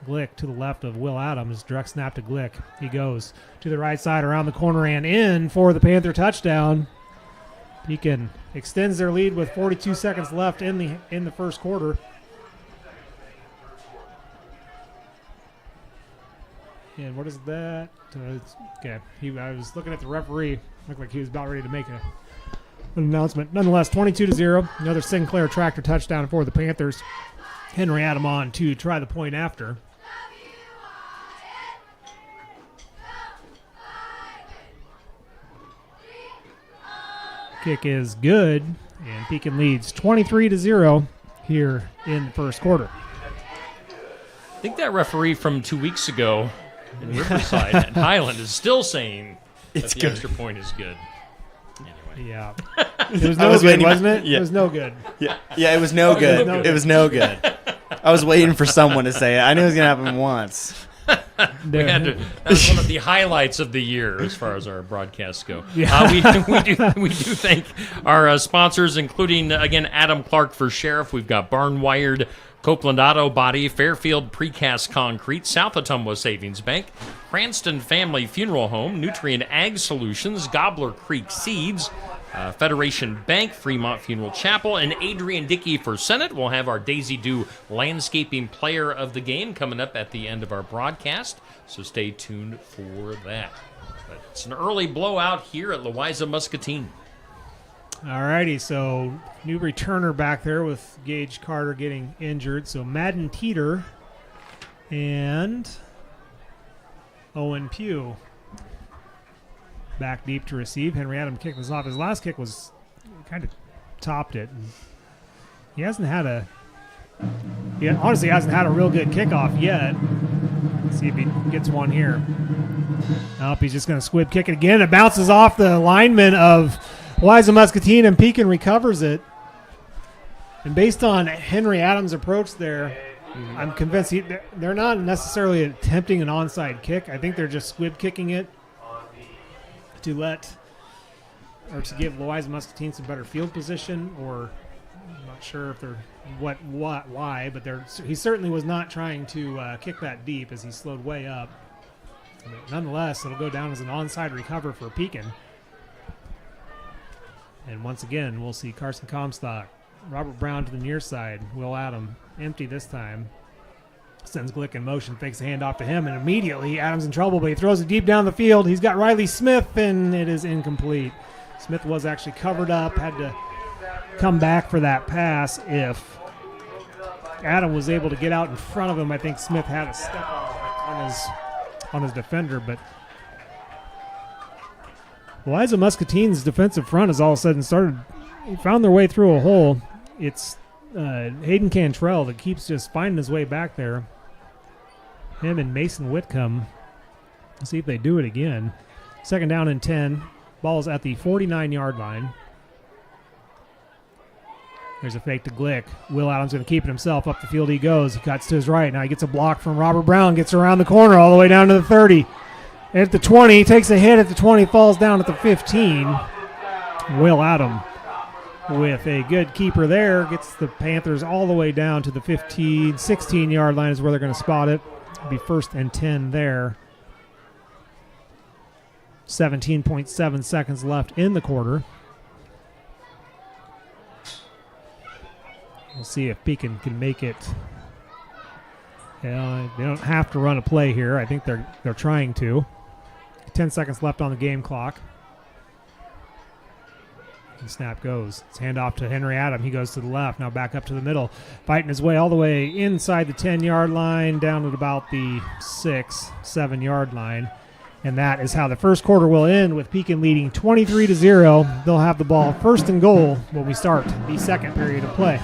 H: Glick to the left of Will Adams. Direct snap to Glick. He goes to the right side around the corner and in for the Panther touchdown. Pekin extends their lead with 42 seconds left in the first quarter. And what is that? Okay. I was looking at the referee. Looked like he was about ready to make an announcement. Nonetheless, 22-0. Another Sinclair Tractor touchdown for the Panthers. Henry Adam on to try the point after. Kick is good, and Pekin leads 23-0 here in the first quarter.
E: I think that referee from 2 weeks ago in Riverside and Highland is still saying that the extra point is good. Anyway.
H: Yeah. It was no good, wasn't it?
I: Yeah.
H: It was no good.
I: Yeah, it was no good. It was no good. I was waiting for someone to say it. I knew it was going to happen once.
E: That was one of the highlights of the year as far as our broadcasts go.
H: Yeah.
E: We do thank our sponsors, including, again, Adam Clark for Sheriff. We've got Barn Wired, Copeland Auto Body, Fairfield Precast Concrete, South Ottumwa Savings Bank, Cranston Family Funeral Home, Nutrient Ag Solutions, Gobbler Creek Seeds, Federation Bank, Fremont Funeral Chapel, and Adrian Dickey for Senate. We'll have our Daisy Dew Landscaping Player of the Game coming up at the end of our broadcast, so stay tuned for that. But it's an early blowout here at Louisa Muscatine.
H: All righty, so new returner back there with Gage Carter getting injured. So Madden Teeter and Owen Pugh back deep to receive. Henry Adam kicked this off. His last kick was kind of topped it. He hasn't had a real good kickoff yet. Let's see if he gets one here. Nope, he's just going to squib kick it again. It bounces off the lineman of Louisa Muscatine, and Pekin recovers it. And based on Henry Adams' approach there, I'm convinced they're not necessarily attempting an onside kick. I think they're just squib kicking it to give Louisa Muscatine some better field position, or I'm not sure if they're why, but he certainly was not trying to kick that deep as he slowed way up. But nonetheless, it'll go down as an onside recover for Pekin. And once again, we'll see Carson Comstock, Robert Brown to the near side, Will Adam empty this time. Sends Glick in motion, fakes a handoff to him, and immediately Adams in trouble, but he throws it deep down the field. He's got Riley Smith, and it is incomplete. Smith was actually covered up, had to come back for that pass. If Adam was able to get out in front of him, I think Smith had a step on his defender, but Eliza Muscatine's defensive front has all of a sudden found their way through a hole. It's Hayden Cantrell that keeps just finding his way back there. Him and Mason Whitcomb. Let's see if they do it again. Second down and 10. Ball's at the 49-yard line. There's a fake to Glick. Will Adams going to keep it himself. Up the field he goes. He cuts to his right. Now he gets a block from Robert Brown. Gets around the corner all the way down to the 30. At the 20. Takes a hit at the 20. Falls down at the 15. Will Adams with a good keeper there. Gets the Panthers all the way down to the 15, 16-yard line is where they're going to spot it. It'll be 1st and 10 there. 17.7 seconds left in the quarter. We'll see if Pekin can make it. They don't have to run a play here. I think they're trying to. 10 seconds left on the game clock. The snap goes. It's handoff to Henry Adam. He goes to the left. Now back up to the middle. Fighting his way all the way inside the 10-yard line, down at about the 6, 7-yard line. And that is how the first quarter will end, with Pekin leading 23-0. They'll have the ball 1st and goal when we start the second period of play.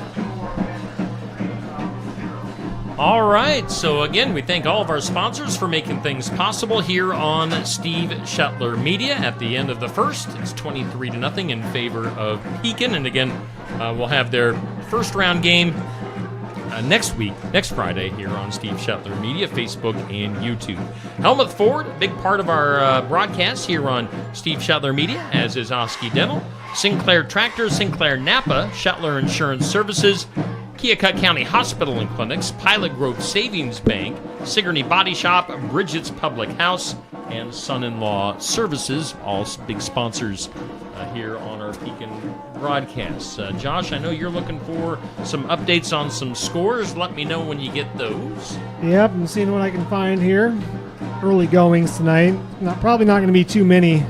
E: All right, so again, we thank all of our sponsors for making things possible here on Steve Shetler Media. At the end of the first, it's 23-0 in favor of Pekin. And again, we'll have their first round game next Friday here on Steve Shetler Media, Facebook and YouTube. Helmut Ford, big part of our broadcast here on Steve Shetler Media, as is Oski Dental, Sinclair Tractor, Sinclair Napa, Shetler Insurance Services, Keokuk County Hospital and Clinics, Pilot Grove Savings Bank, Sigourney Body Shop, Bridget's Public House, and Son-in-Law Services, all big sponsors here on our Pekin broadcasts. Josh, I know you're looking for some updates on some scores. Let me know when you get those.
H: Yep, I'm seeing what I can find here. Early goings tonight. Probably not going to be too many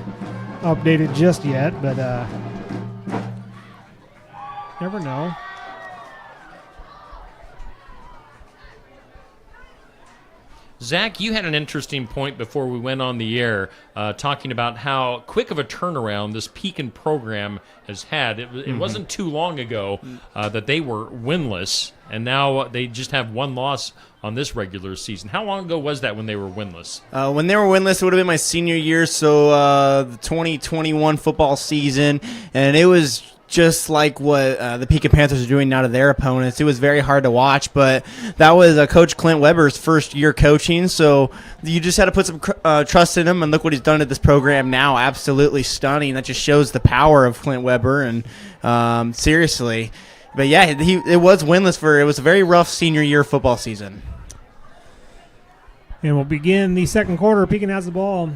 H: updated just yet, but never know.
E: Zach, you had an interesting point before we went on the air, talking about how quick of a turnaround this Pekin program has had. It wasn't too long ago that they were winless, and now they just have one loss on this regular season. How long ago was that when they were winless?
I: When they were winless, it would have been my senior year, so the 2021 football season, and it was just like what the Pekin Panthers are doing now to their opponents. It was very hard to watch, but that was Coach Clint Weber's first year coaching, so you just had to put some trust in him, and look what he's done to this program now. Absolutely stunning. That just shows the power of Clint Weber, and seriously. But yeah, it was winless it was a very rough senior year football season.
H: And we'll begin the second quarter. Pekin has the ball.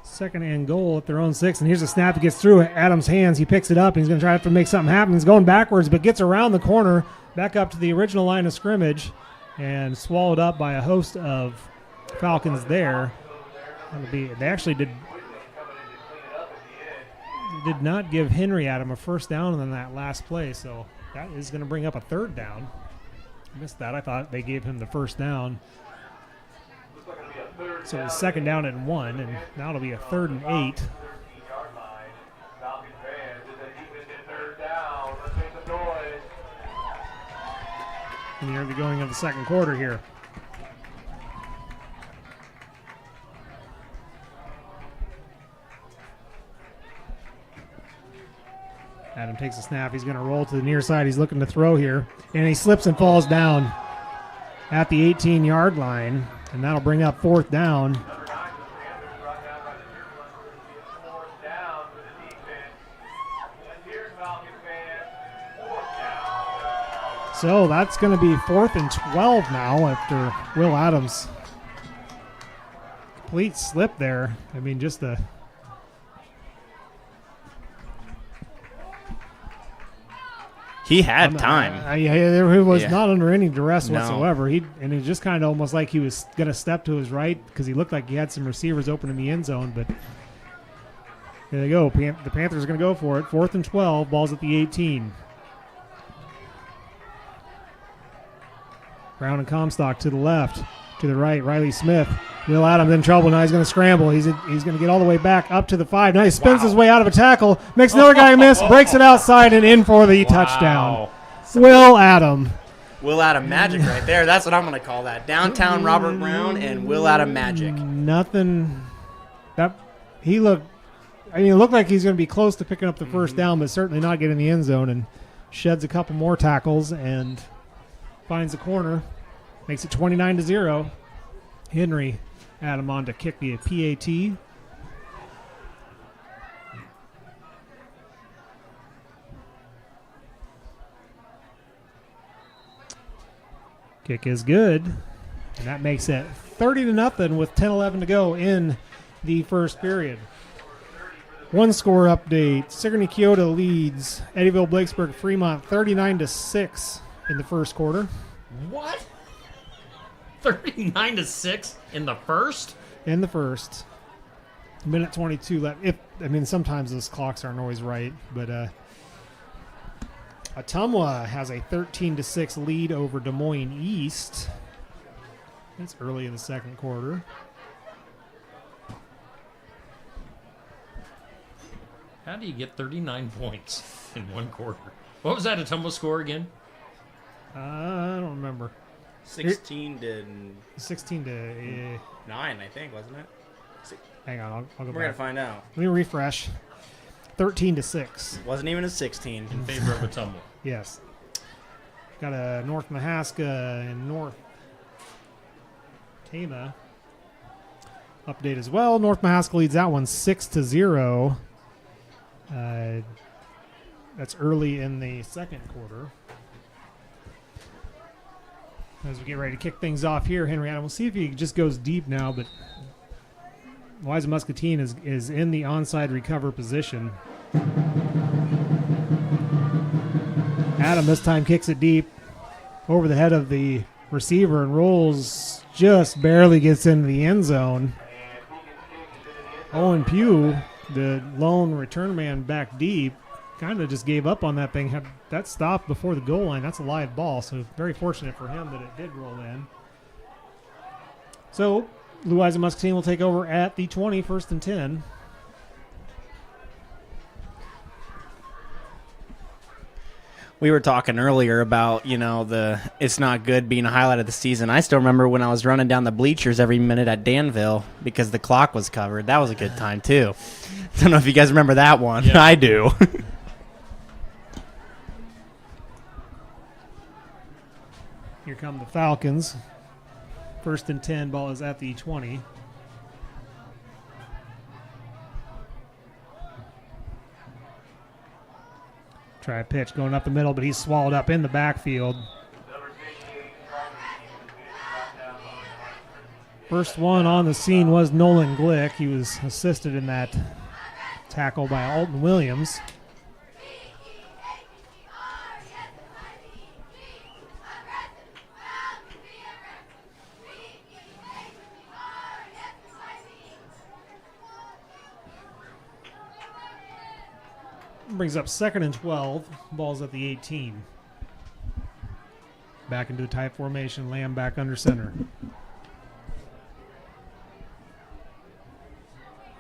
H: 2nd and goal at their own 6, and here's a snap that gets through Adams' hands. He picks it up, and he's going to try to make something happen. He's going backwards, but gets around the corner, back up to the original line of scrimmage, and swallowed up by a host of Falcons there. They actually did not give Henry Adam a first down in that last play, so that is going to bring up a 3rd down. I missed that. I thought they gave him the first down. So it's 2nd down and 1, and now it'll be a 3rd and 8. In the early going of the second quarter here. Adam takes a snap. He's going to roll to the near side. He's looking to throw here, and he slips and falls down at the 18-yard line. And that'll bring up 4th down. So that's going to be 4th and 12 now after Will Adams' complete slip there. I mean, just the
I: He had time.
H: He was
I: Yeah.
H: not under any duress
I: No.
H: whatsoever. It just kind of almost like he was going to step to his right because he looked like he had some receivers open in the end zone. But there they go. The Panthers are going to go for it. 4th and 12. Ball's at the 18. Brown and Comstock to the left. To the right, Riley Smith. Will Adams in trouble. Now he's going to scramble. He's going to get all the way back up to the 5. Now he spins his way out of a tackle. Makes another guy miss. Breaks it outside and in for the touchdown. Will Adam.
I: Will Adam magic right there. That's what I'm going to call that. Downtown Robert Brown and Will Adam magic.
H: Nothing. It looked like he's going to be close to picking up the first down, but certainly not getting the end zone, and sheds a couple more tackles and finds the corner. Makes it 29-0. Henry Adam on to kick the PAT. Kick is good, and that makes it 30-0 with 10:11 to go in the first period. One score update: Sigourney Keota leads Eddyville Blakesburg Fremont 39-6 in the first quarter.
E: What? 39-6 in the first?
H: In the first. Minute 22 left. Sometimes those clocks aren't always right, but Ottumwa has a 13-6 lead over Des Moines East. That's early in the second quarter.
E: How do you get 39 points in one quarter? What was that Ottumwa score again?
H: I don't remember.
I: 16 to 9, I think, wasn't it?
H: Hang on, I'll go
I: We're
H: back.
I: going to find out.
H: Let me refresh. 13-6.
I: Wasn't even a 16.
E: In favor of Ottumwa.
H: Yes. Got a North Mahaska and North Tama update as well. North Mahaska leads that one 6-0. That's early in the second quarter. As we get ready to kick things off here, Henry Adam, we'll see if he just goes deep now, but Louisa Muscatine is in the onside recover position. Adam this time kicks it deep over the head of the receiver and rolls, just barely gets into the end zone. Owen Pugh, the lone return man back deep, kind of just gave up on that thing. Had that stopped before the goal line. That's a live ball, so very fortunate for him that it did roll in. So Louisa Muscatine will take over at the 20, 1st and 10.
I: We were talking earlier about, it's not good being a highlight of the season. I still remember when I was running down the bleachers every minute at Danville because the clock was covered. That was a good time, too. Don't know if you guys remember that one. Yeah. I do.
H: Here come the Falcons. 1st and 10, ball is at the 20. Try a pitch going up the middle, but he's swallowed up in the backfield. First one on the scene was Nolan Glick. He was assisted in that tackle by Alton Williams. Brings up 2nd and 12. Ball's at the 18. Back into the tight formation. Lamb back under center.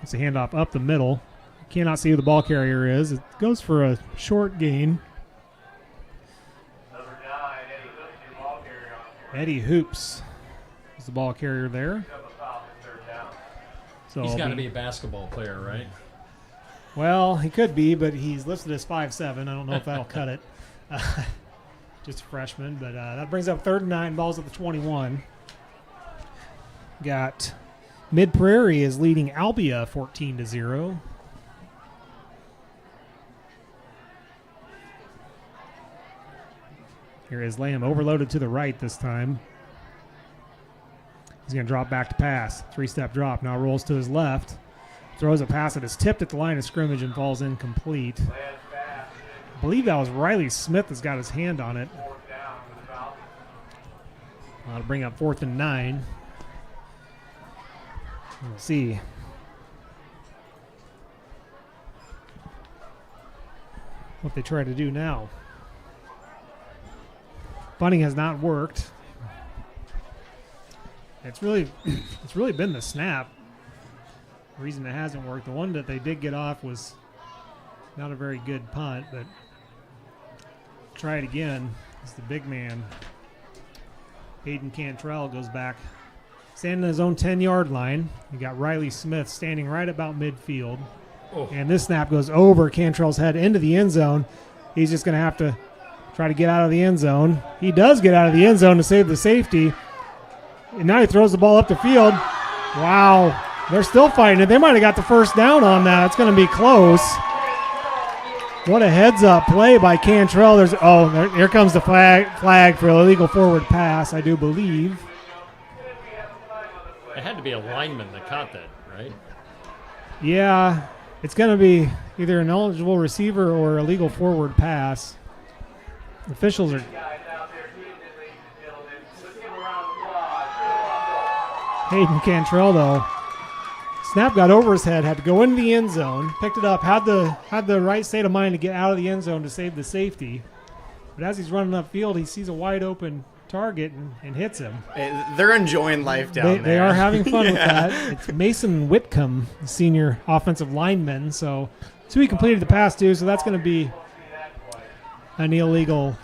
H: It's a handoff up the middle. Cannot see who the ball carrier is. It goes for a short gain. Eddie Hoops is the ball carrier there. So
E: he's got to be a basketball player, right?
H: Well, he could be, but he's listed as 5'7". I don't know if that'll cut it. Just a freshman, but that brings up 3rd and 9. Balls at the 21. Got Mid Prairie is leading Albia 14-0. Here is Lamb overloaded to the right this time. He's going to drop back to pass. 3-step drop. Now rolls to his left. Throws a pass that is tipped at the line of scrimmage and falls incomplete. I believe that was Riley Smith that's got his hand on it. That'll bring up 4th and 9. We'll see. What they try to do now. Bunting has not worked. It's really been the snap. The reason it hasn't worked. The one that they did get off was not a very good punt, but try it again. It's the big man. Hayden Cantrell goes back, standing on his own 10-yard line. You got Riley Smith standing right about midfield. Oh. And this snap goes over Cantrell's head into the end zone. He's just going to have to try to get out of the end zone. He does get out of the end zone to save the safety. And now he throws the ball up the field. Wow. They're still fighting it. They might have got the first down on that. It's going to be close. What a heads-up play by Cantrell. Here comes the flag for illegal forward pass, I do believe.
E: It had to be a lineman that caught that, right?
H: Yeah, it's going to be either an eligible receiver or a legal forward pass. The officials are... Hayden Cantrell, though. Snap got over his head, had to go into the end zone, picked it up, had the right state of mind to get out of the end zone to save the safety. But as he's running upfield, he sees a wide open target and hits him.
I: They're enjoying life down there.
H: They are having fun with that. It's Mason Whitcomb, the senior offensive lineman. So he completed the pass too. So that's going to be an illegal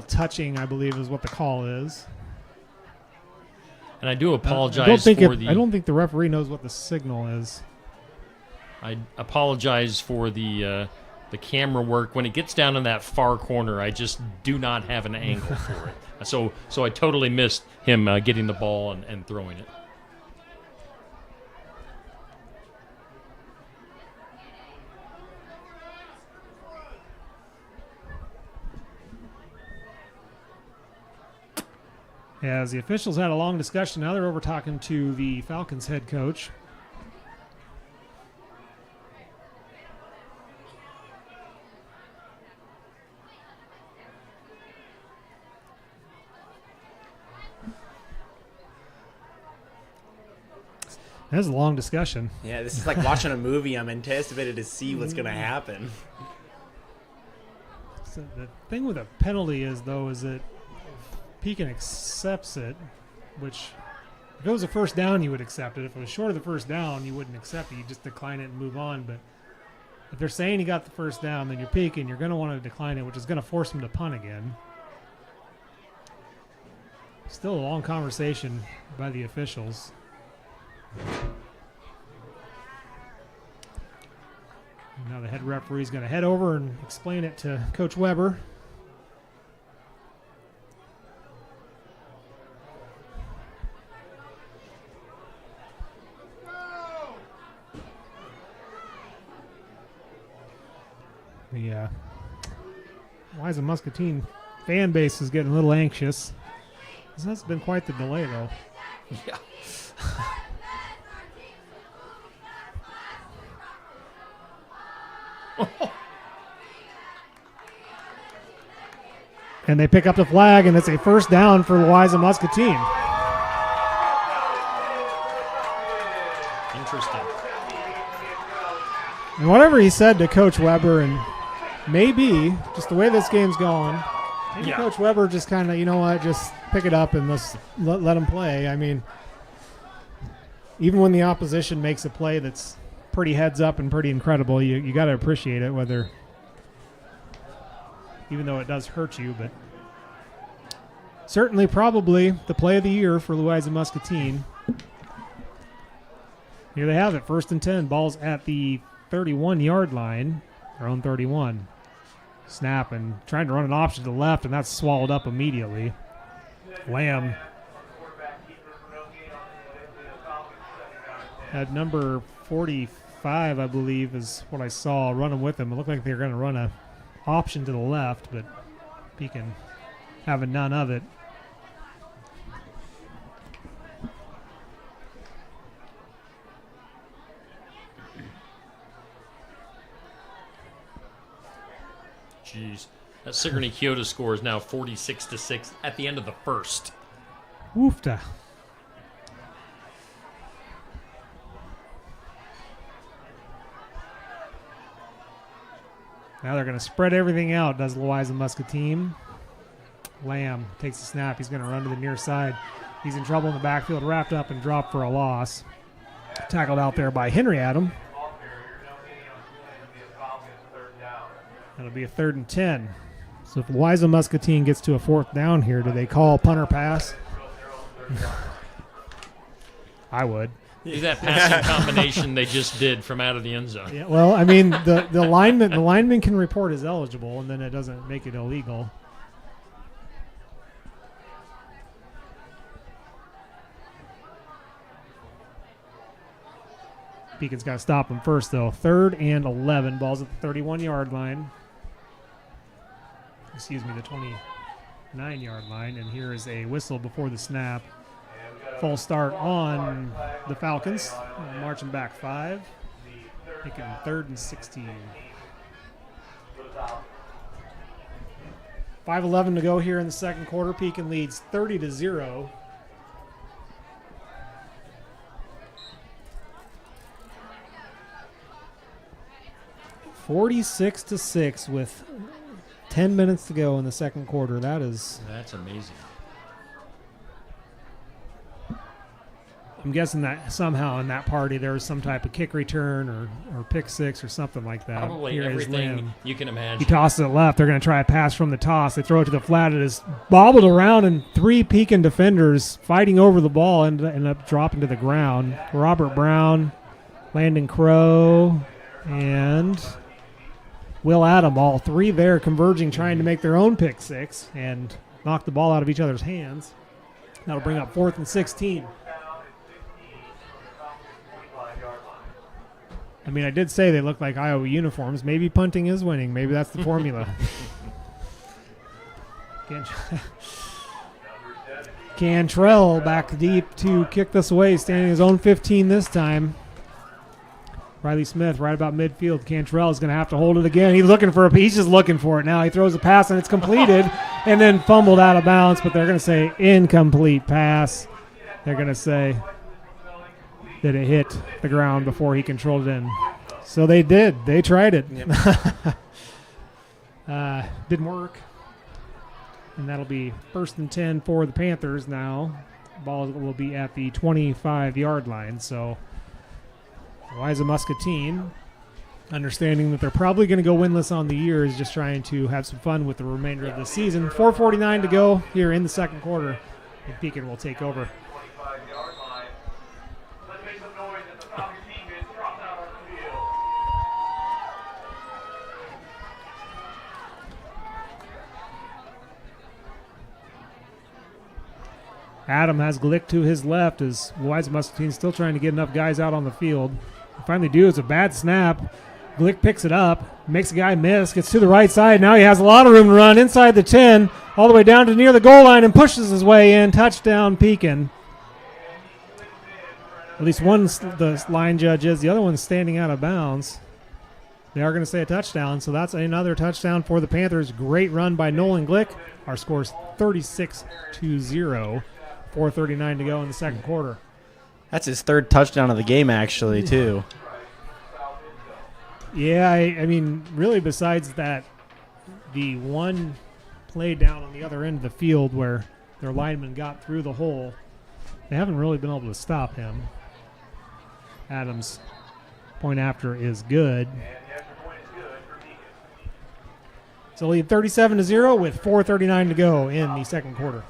H: touching, I believe, is what the call is.
E: And I do apologize
H: I don't think the referee knows what the signal is.
E: I apologize for the camera work. When it gets down in that far corner, I just do not have an angle for it. So I totally missed him getting the ball and throwing it.
H: As the officials had a long discussion, now they're over talking to the Falcons head coach. That was a long discussion.
I: Yeah, this is like watching a movie. I'm anticipated to see what's going to happen.
H: So the thing with a penalty is that Pekin accepts it, which if it was a first down, you would accept it. If it was short of the first down, you wouldn't accept it. You just decline it and move on. But if they're saying you got the first down, then you're Pekin. You're going to want to decline it, which is going to force them to punt again. Still a long conversation by the officials. Now the head referee is going to head over and explain it to Coach Weber. The Liza Muscatine fan base is getting a little anxious. This has been quite the delay, though.
E: Yeah.
H: And they pick up the flag, and it's a first down for Liza Muscatine.
E: Interesting.
H: And whatever he said to Coach Weber, and maybe just the way this game's going, maybe Coach Weber just kind of, you know what, just pick it up and let him play. I mean, even when the opposition makes a play that's pretty heads up and pretty incredible, you got to appreciate it, even though it does hurt you. But certainly probably the play of the year for Liza Muscatine. Here they have it, 1st and 10. Ball's at the 31-yard line, their own 31. Snap and trying to run an option to the left, and that's swallowed up immediately. Lamb at number 45, I believe, is what I saw running with him. It looked like they were going to run a option to the left, but Pekin having none of it.
E: jeez. That Sigourney Kyoto score is now 46-6 at the end of the first.
H: Woofta. Now they're going to spread everything out, does Louisa Muscatine. Lamb takes the snap. He's going to run to the near side. He's in trouble in the backfield, wrapped up and dropped for a loss. Tackled out there by Henry Adam. That'll be a 3rd and 10. So if Louisa Muscatine gets to a 4th down here, do they call punter pass? I would.
E: Do that passing combination they just did from out of the end zone.
H: Yeah, well, I mean, the lineman can report as eligible, and then it doesn't make it illegal. Pekin's got to stop him first, though. 3rd and 11. Ball's at the 31-yard line. Excuse me, the 29-yard line. And here is a whistle before the snap. Full start on the Falcons. Marching back 5. Making 3rd and 16. 5:11 to go here in the second quarter. Pekin leads 30-0. (46-6) with 10 minutes to go in the second quarter. That's
E: amazing.
H: I'm guessing that somehow in that party there was some type of kick return or pick six or something like that.
E: Probably
H: Here is
E: everything
H: Lamb.
E: you can imagine.
H: He tosses it left. They're going to try a pass from the toss. They throw it to the flat. It is bobbled around, and 3 Pekin defenders fighting over the ball end up dropping to the ground. Robert Brown, Landon Crow, and Will Adam, all 3 there converging, trying to make their own pick six and knock the ball out of each other's hands. That'll bring up 4th and 16. I mean, I did say they look like Iowa uniforms. Maybe punting is winning. Maybe that's the formula. Cantrell back deep to kick this away, standing his own 15 this time. Riley Smith right about midfield. Cantrell is going to have to hold it again. He's just looking for it now. He throws a pass, and it's completed, and then fumbled out of bounds, but they're going to say incomplete pass. They're going to say that it hit the ground before he controlled it in. So they did. They tried it. Yep. Didn't work. And that'll be 1st and 10 for the Panthers now. Ball will be at the 25-yard line. So Louisa Muscatine, understanding that they're probably going to go winless on the year, is just trying to have some fun with the remainder of the season. 4:49 to go here in the second quarter. And Pekin will take over. Adam has Glick to his left as Louisa Muscatine still trying to get enough guys out on the field. They finally do. It's a bad snap. Glick picks it up, makes a guy miss, gets to the right side. Now he has a lot of room to run inside the 10, all the way down to near the goal line and pushes his way in. Touchdown, Pekin. At least one the line judge is. The other one's standing out of bounds. They are going to say a touchdown, so that's another touchdown for the Panthers. Great run by Nolan Glick. Our score is 36-0. 4:39 to go in the second quarter.
I: That's his 3rd touchdown of the game, actually, too.
H: Yeah, I mean, really, besides that, the one play down on the other end of the field where their lineman got through the hole, they haven't really been able to stop him. Adams' point after is good. So lead 37-0 with 4:39 to go in the second quarter.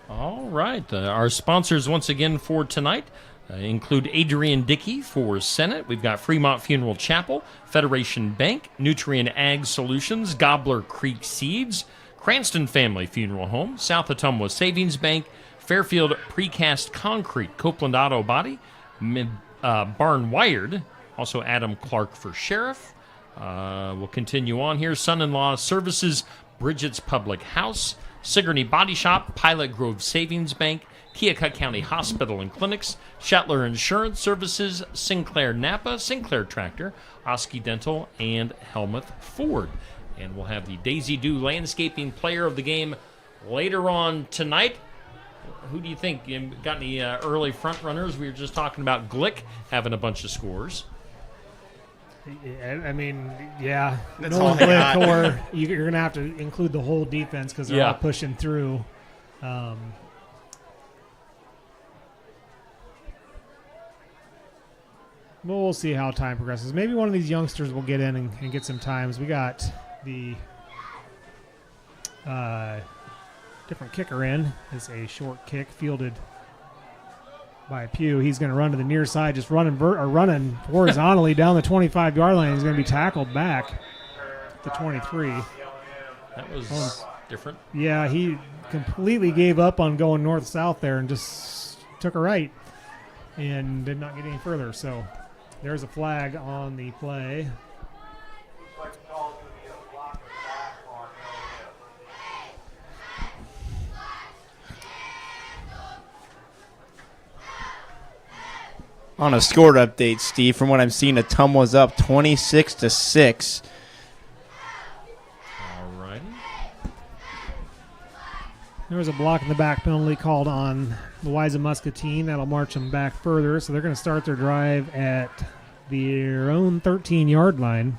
E: All right. Our sponsors once again for tonight include Adrian Dickey for Senate. We've got Fremont Funeral Chapel, Federation Bank, Nutrient Ag Solutions, Gobbler Creek Seeds, Cranston Family Funeral Home, South Ottumwa Savings Bank, Fairfield Precast Concrete, Copeland Auto Body, Barn Wired, also Adam Clark for Sheriff. We'll continue on here. Son-in-Law Services, Bridget's Public House, Sigourney Body Shop, Pilot Grove Savings Bank, Keokuk County Hospital and Clinics, Shetler Insurance Services, Sinclair Napa, Sinclair Tractor, Oski Dental, and Helmuth Ford. And we'll have the Daisy Dew Landscaping Player of the Game later on tonight. Who do you think? You got any early front runners? We were just talking about Glick having a bunch of scores.
H: I mean, yeah.
I: That's all I got.
H: Or you're going to have to include the whole defense because they're all pushing through. We'll see how time progresses. Maybe one of these youngsters will get in and get some times. We got the different kicker in. It's a short kick fielded by Pugh. He's going to run to the near side, just running horizontally down the 25-yard line. He's going to be tackled back to 23.
E: That was different.
H: Yeah, he completely gave up on going north-south there and just took a right and did not get any further. So there's a flag on the play.
I: On a score update, Steve, from what I'm seeing, Ottumwa's up 26-6.
E: All right.
H: There was a block in the back penalty called on Louisa Muscatine. That'll march them back further. So they're going to start their drive at their own 13-yard line.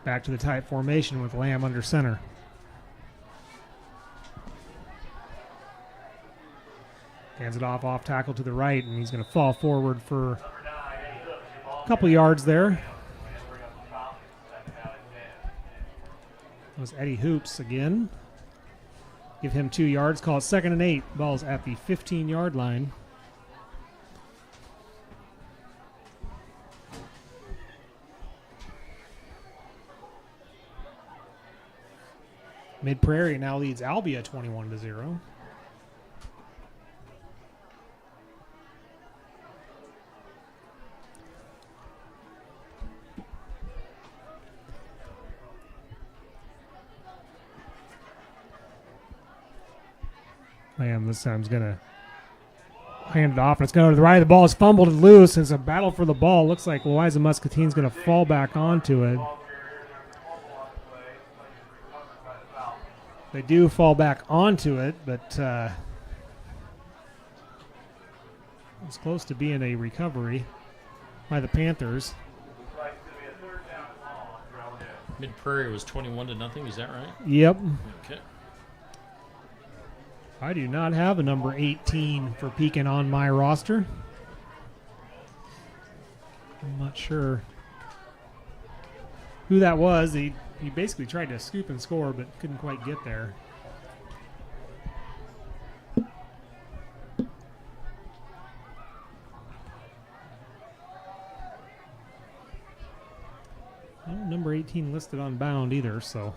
H: Back to the tight formation with Lamb under center. Hands it off tackle to the right, and he's going to fall forward for a couple yards there. That was Eddie Hoops again. Give him 2 yards. Call it 2nd and 8. Ball's at the 15-yard line. Mid-Prairie now leads Albia 21-0. Lamb this time is going to hand it off, and it's going to the right. The ball is fumbled and loose. It's a battle for the ball. Looks like Louisa Muscatine's going to fall back onto it. They do fall back onto it, but it's close to being a recovery by the Panthers.
E: Mid-Prairie was 21-0. Is that right?
H: Yep.
E: Okay.
H: I do not have a number 18 for Pekin on my roster. I'm not sure who that was. He basically tried to scoop and score, but couldn't quite get there. No number 18 listed on bound either, so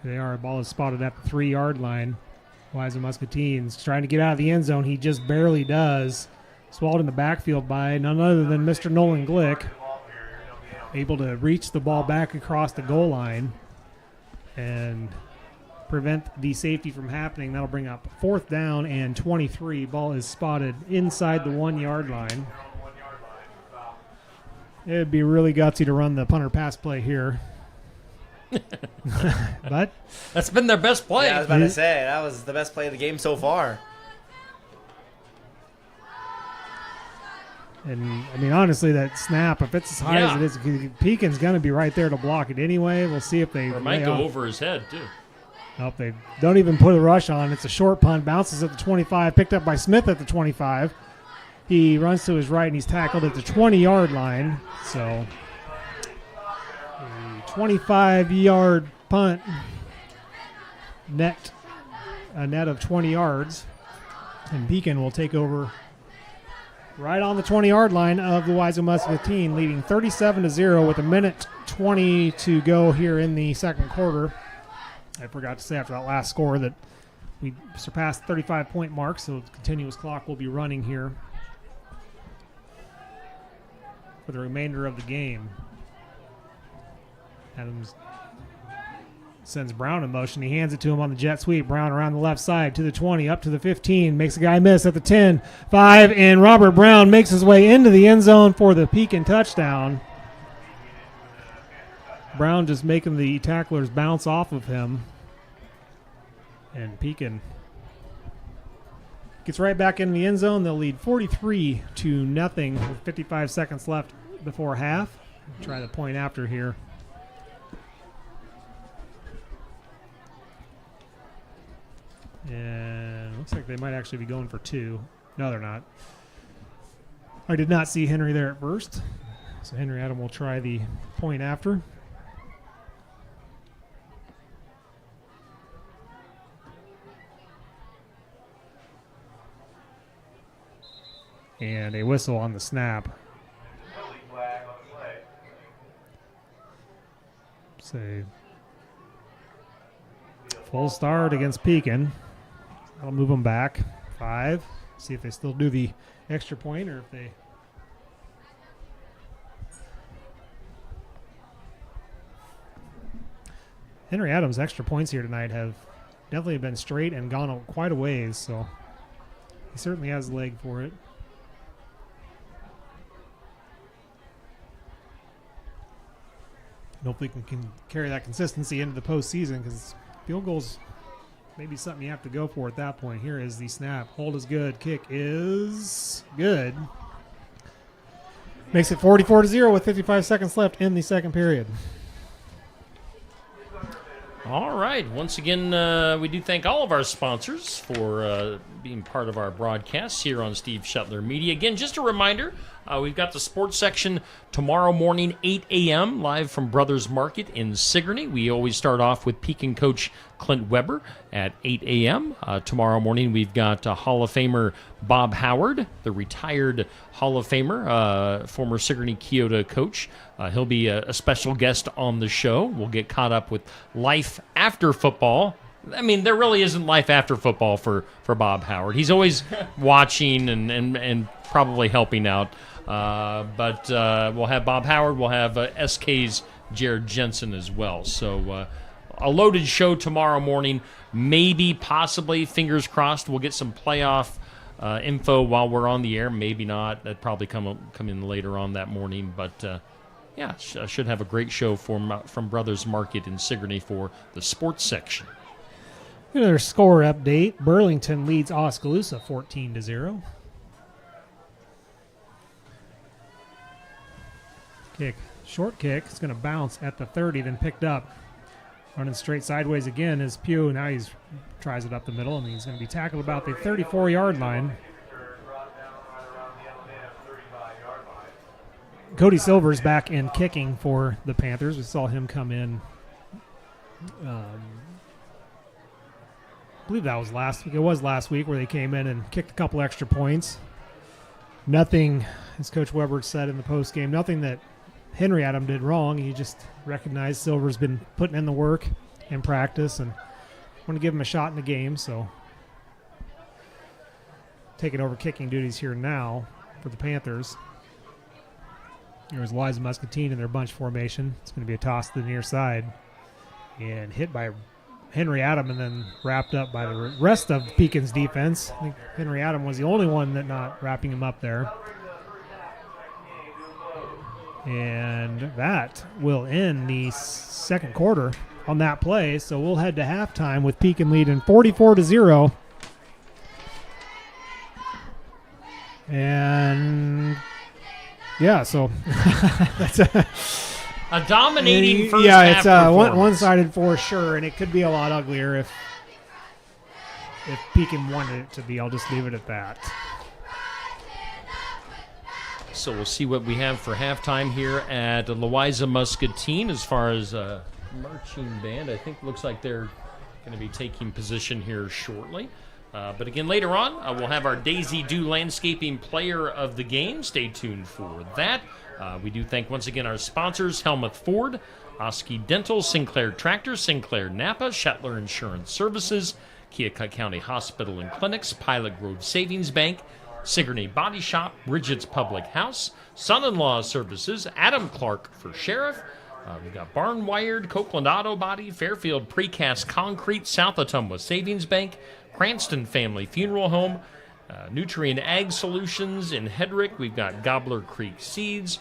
H: they are. Ball is spotted at the 3-yard line. Louisa Muscatine's trying to get out of the end zone. He just barely does. Swallowed in the backfield by none other than Mr. Nolan Glick. Able to reach the ball back across the goal line and prevent the safety from happening. That'll bring up 4th down and 23. Ball is spotted inside the 1-yard line. It'd be really gutsy to run the punter pass play here. But
E: that's been their best play.
I: Yeah, I was about to say, that was the best play of the game so far.
H: And, I mean, honestly, that snap, if it's as high as it is, Pekin's going to be right there to block it anyway. We'll see if they...
E: Or it might go over his head, too.
H: Nope, they don't even put a rush on. It's a short punt, bounces at the 25, picked up by Smith at the 25. He runs to his right, and he's tackled at the 20-yard line. So, a 25-yard punt, a net of 20 yards. And Pekin will take over right on the 20-yard line of Louisa Muscatine, leading 37-0 with 1:20 to go here in the second quarter. I forgot to say after that last score that we surpassed the 35-point mark, so the continuous clock will be running here for the remainder of the game. Adams sends Brown in motion. He hands it to him on the jet sweep. Brown around the left side to the 20, up to the 15. Makes a guy miss at the 10, 5, and Robert Brown makes his way into the end zone for the Pekin touchdown. Brown just making the tacklers bounce off of him. And Pekin gets right back in the end zone. They'll lead 43-0 with 55 seconds left before half. Try the point after here. And looks like they might actually be going for 2. No, they're not. I did not see Henry there at first. So Henry Adam will try the point after. And a whistle on the snap. Say full start against Pekin. That'll move them back 5. See if they still do the extra point or if they. Henry Adams' extra points here tonight have definitely been straight and gone quite a ways, so he certainly has the leg for it. Hopefully can carry that consistency into the postseason, because field goals may be something you have to go for at that point. Here is the snap. Hold is good. Kick is good. Makes it 44-0 with 55 seconds left in the second period.
E: All right. Once again, we do thank all of our sponsors for being part of our broadcasts here on Steve Shetler Media. Again, just a reminder, we've got the sports section tomorrow morning, 8 a.m., live from Brothers Market in Sigourney. We always start off with Pekin coach Clint Weber at 8 a.m. Tomorrow morning, we've got Hall of Famer Bob Howard, the retired Hall of Famer, former Sigourney Keota coach. He'll be a special guest on the show. We'll get caught up with life after football. I mean, there really isn't life after football for Bob Howard. He's always watching and probably helping out. But we'll have Bob Howard. We'll have SK's Jared Jensen as well. So a loaded show tomorrow morning. Maybe, possibly, fingers crossed, we'll get some playoff info while we're on the air. Maybe not. That'd probably come in later on that morning. But yeah, should have a great show from Brothers Market in Sigourney for the sports section.
H: Another score update. Burlington leads Oskaloosa 14-0. Short kick. It's going to bounce at the 30, then picked up. Running straight sideways again is Pugh. Now he tries it up the middle, and he's going to be tackled about the 34-yard line. Cody Silver's back in kicking for the Panthers. We saw him come in. I believe that was last week. It was last week where they came in and kicked a couple extra points. Nothing, as Coach Weber said in the postgame, nothing that Henry Adam did wrong. He just recognized Silver's been putting in the work in practice and want to give him a shot in the game. So taking over kicking duties here now for the Panthers. There's Liza Muscatine in their bunch formation. It's going to be a toss to the near side and hit by Henry Adam and then wrapped up by the rest of Pekin's defense. I think Henry Adam was the only one that not wrapping him up there. And that will end the second quarter on that play. So we'll head to halftime with Pekin leading 44-0. And yeah, so that's
E: a dominating first
H: yeah,
E: half
H: it's
E: performance.
H: one-sided for sure, and it could be a lot uglier if Pekin wanted it to be. I'll just leave it at that.
E: So we'll see what we have for halftime here at Liza Muscatine as far as marching band. I think looks like they're going to be taking position here shortly. But again, later on, we'll have our Daisy Dew Landscaping Player of the Game. Stay tuned for that. We do thank once again our sponsors, Helmuth Ford, Oski Dental, Sinclair Tractor, Sinclair Napa, Shetler Insurance Services, Keokuk County Hospital and Clinics, Pilot Grove Savings Bank, Sigourney Body Shop, Bridget's Public House, Son-in-Law Services, Adam Clark for Sheriff, We've got Barn Wired, Copeland Auto Body, Fairfield Precast Concrete, South Ottumwa Savings Bank, Cranston Family Funeral Home, Nutrient Ag Solutions in Hedrick. We've got Gobbler Creek Seeds,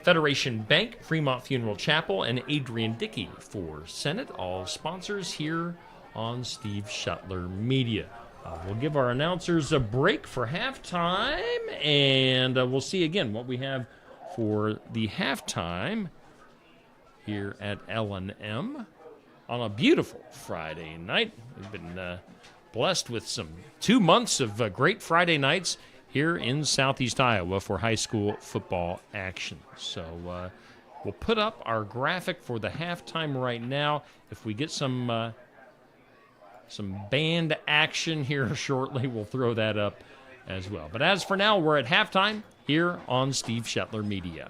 E: Federation Bank, Fremont Funeral Chapel, and Adrian Dickey for Senate. All sponsors here on Steve Shuttler Media. We'll give our announcers a break for halftime, and we'll see again what we have for the halftime here at L&M on a beautiful Friday night. We've been blessed with 2 months of great Friday nights here in Southeast Iowa for high school football action. So we'll put up our graphic for the halftime right now. If we get some band action here shortly, we'll throw that up as well. But as for now, we're at halftime here on Steve Shuttler Media.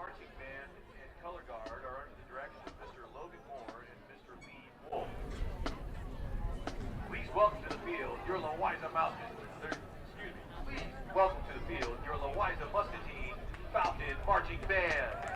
J: marching band and color guard are under the direction of Mr. Logan Moore and Mr. Lee Wolf. Please welcome to the field your Louisa Mountain. Please welcome to the field your Louisa Muscatine Falcon Marching Band.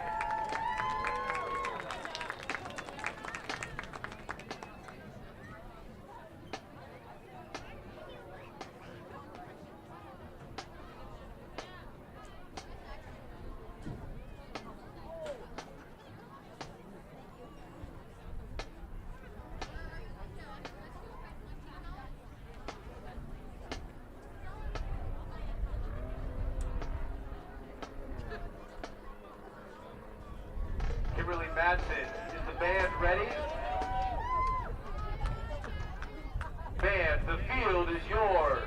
J: Kimberly Madsen, is the band ready? Band, the field is yours.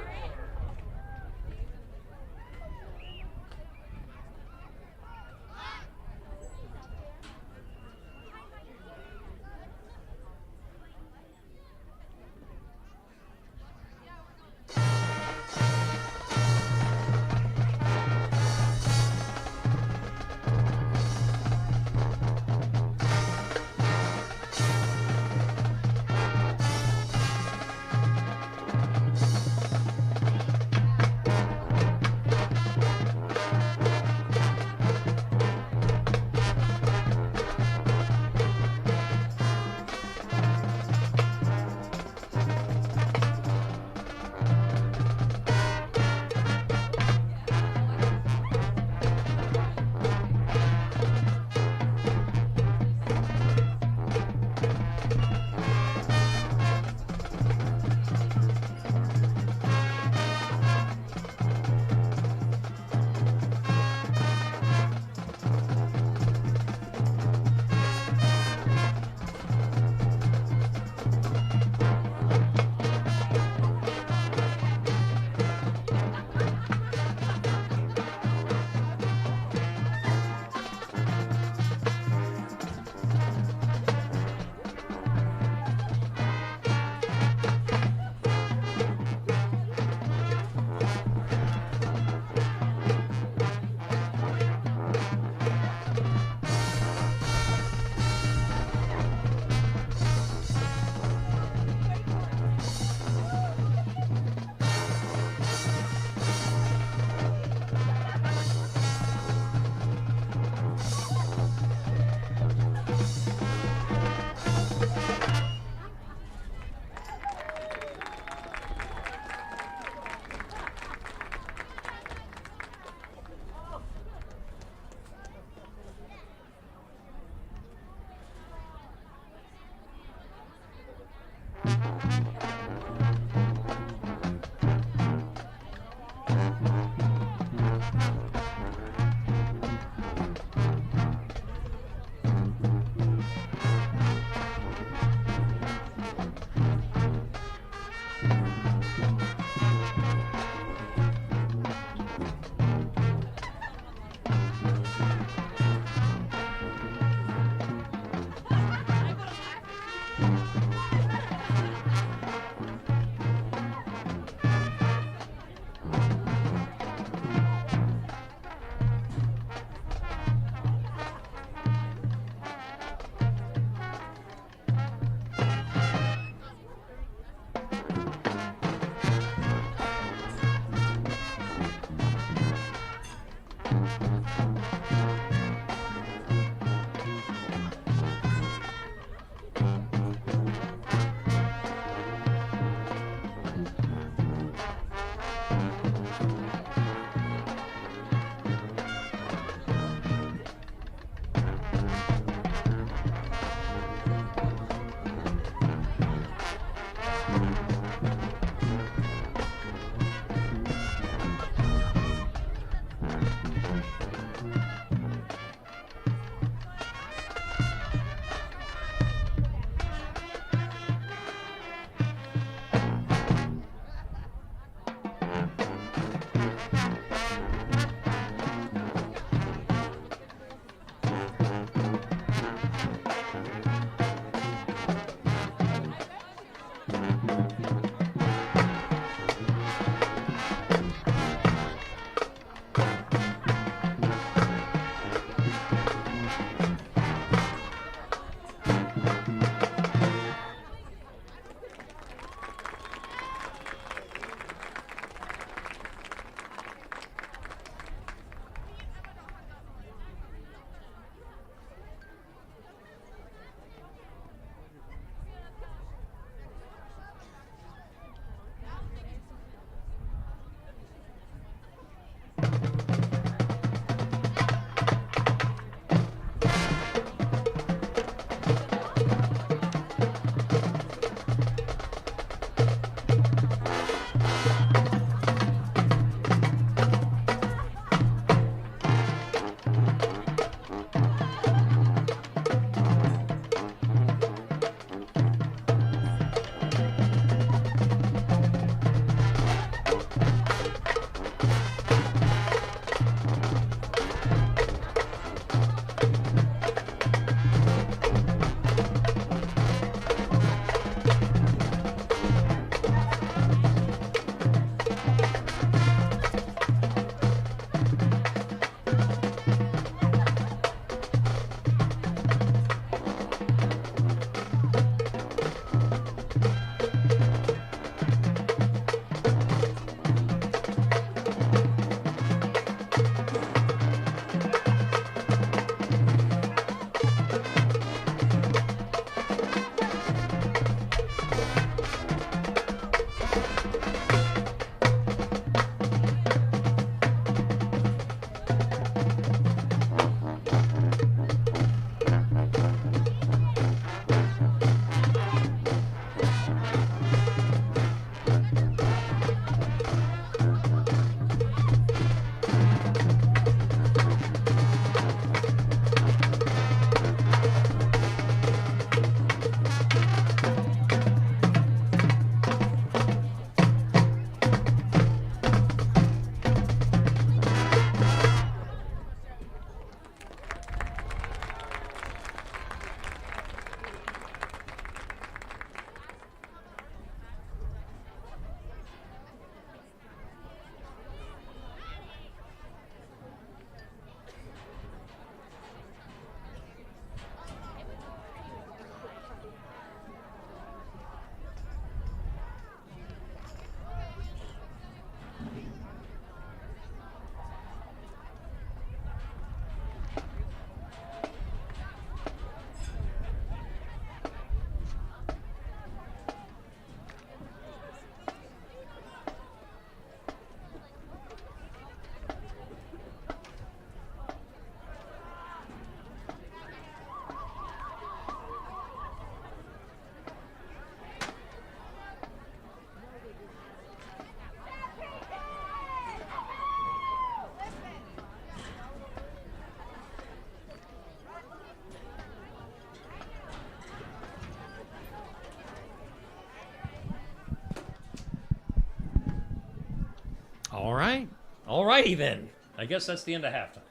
E: All right. All righty then. I guess that's the end of halftime.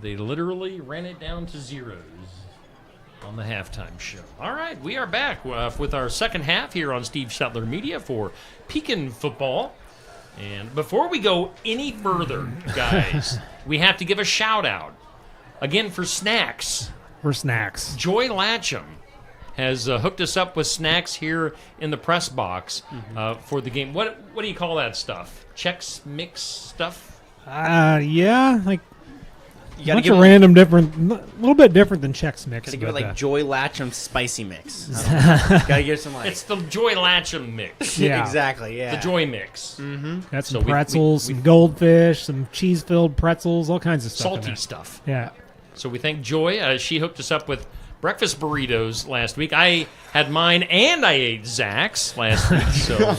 E: They literally ran it down to zeros on the halftime show. All right, we are back with our second half here on Steve Shetler Media for Pekin football. And before we go any further, guys, we have to give a shout out again for snacks.
H: For snacks.
E: Joy Latcham has hooked us up with snacks here in the press box for the game. What do you call that stuff? Chex Mix stuff?
H: Yeah, like
I: You
H: bunch of random different, a little bit different than Chex Mix.
I: Gotta give it like Joy Latcham spicy mix. Gotta give it some like.
E: It's the Joy Latcham mix.
H: Yeah.
I: Exactly. Yeah.
E: The Joy mix.
I: Mm-hmm.
H: Got some
E: So
H: pretzels, some goldfish, some cheese-filled pretzels, all kinds of stuff.
E: Salty stuff.
H: Yeah.
E: So we thank Joy. She hooked us up with breakfast burritos last week. I had mine and I ate Zach's last week. So,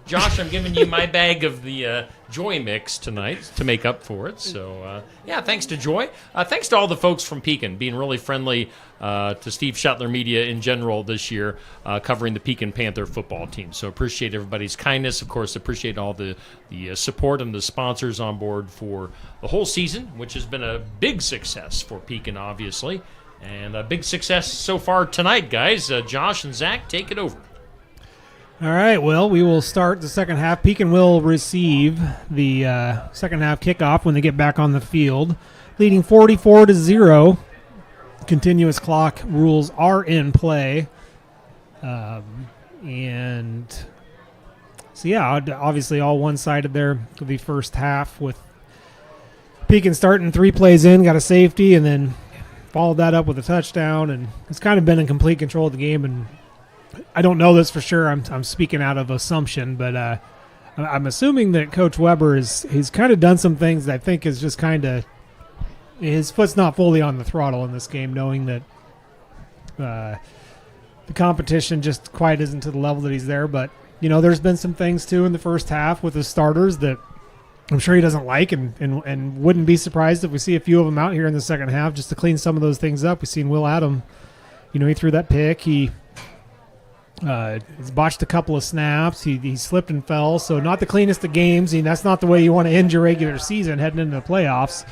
E: Josh, I'm giving you my bag of the Joy mix tonight to make up for it. So, yeah, thanks to Joy. Thanks to all the folks from Pekin being really friendly to Steve Shetler Media in general this year, covering the Pekin Panther football team. So appreciate everybody's kindness. Of course, appreciate all the support and the sponsors on board for the whole season, which has been a big success for Pekin, obviously. And a big success so far tonight, guys. Josh and Zach, take it over.
H: All right, well, we will start the second half. Pekin will receive the second half kickoff when they get back on the field, leading 44-0. Continuous clock rules are in play. And so, yeah, obviously all one-sided there for the first half with Pekin starting 3 plays in, got a safety, and then followed that up with a touchdown, and it's kind of been in complete control of the game. And I don't know this for sure. I'm speaking out of assumption, but I'm assuming that Coach Weber he's kind of done some things that I think is just kind of his foot's not fully on the throttle in this game, knowing that the competition just quite isn't to the level that he's there. But there's been some things too in the first half with the starters that I'm sure he doesn't like, and wouldn't be surprised if we see a few of them out here in the second half just to clean some of those things up. We've seen Will Adam, he threw that pick. He's botched a couple of snaps. He slipped and fell, so not the cleanest of games. That's not the way you want to end your regular season heading into the playoffs.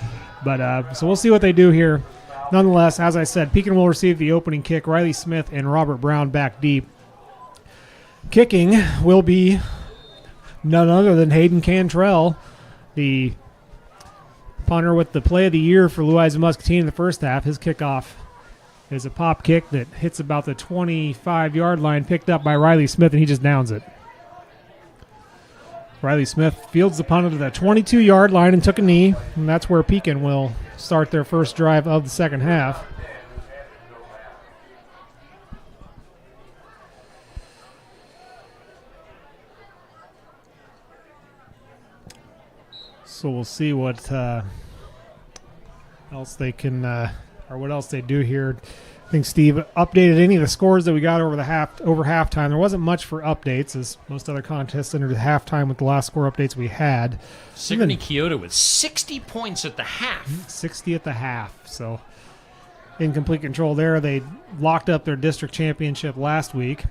H: But so we'll see what they do here. Nonetheless, as I said, Pekin will receive the opening kick. Riley Smith and Robert Brown back deep. Kicking will be none other than Hayden Cantrell, the punter with the play of the year for Louisa Muscatine in the first half. His kickoff is a pop kick that hits about the 25-yard line, picked up by Riley Smith, and he just downs it. Riley Smith fields the punt to the 22-yard line and took a knee, and that's where Pekin will start their first drive of the second half. So we'll see what else they can, or what else they do here. I think Steve updated any of the scores that we got over halftime. There wasn't much for updates, as most other contests entered halftime with the last score updates we had.
E: Sigourney Kyoto with 60 points at the half.
H: 60 at the half. So in complete control there. They locked up their district championship last week.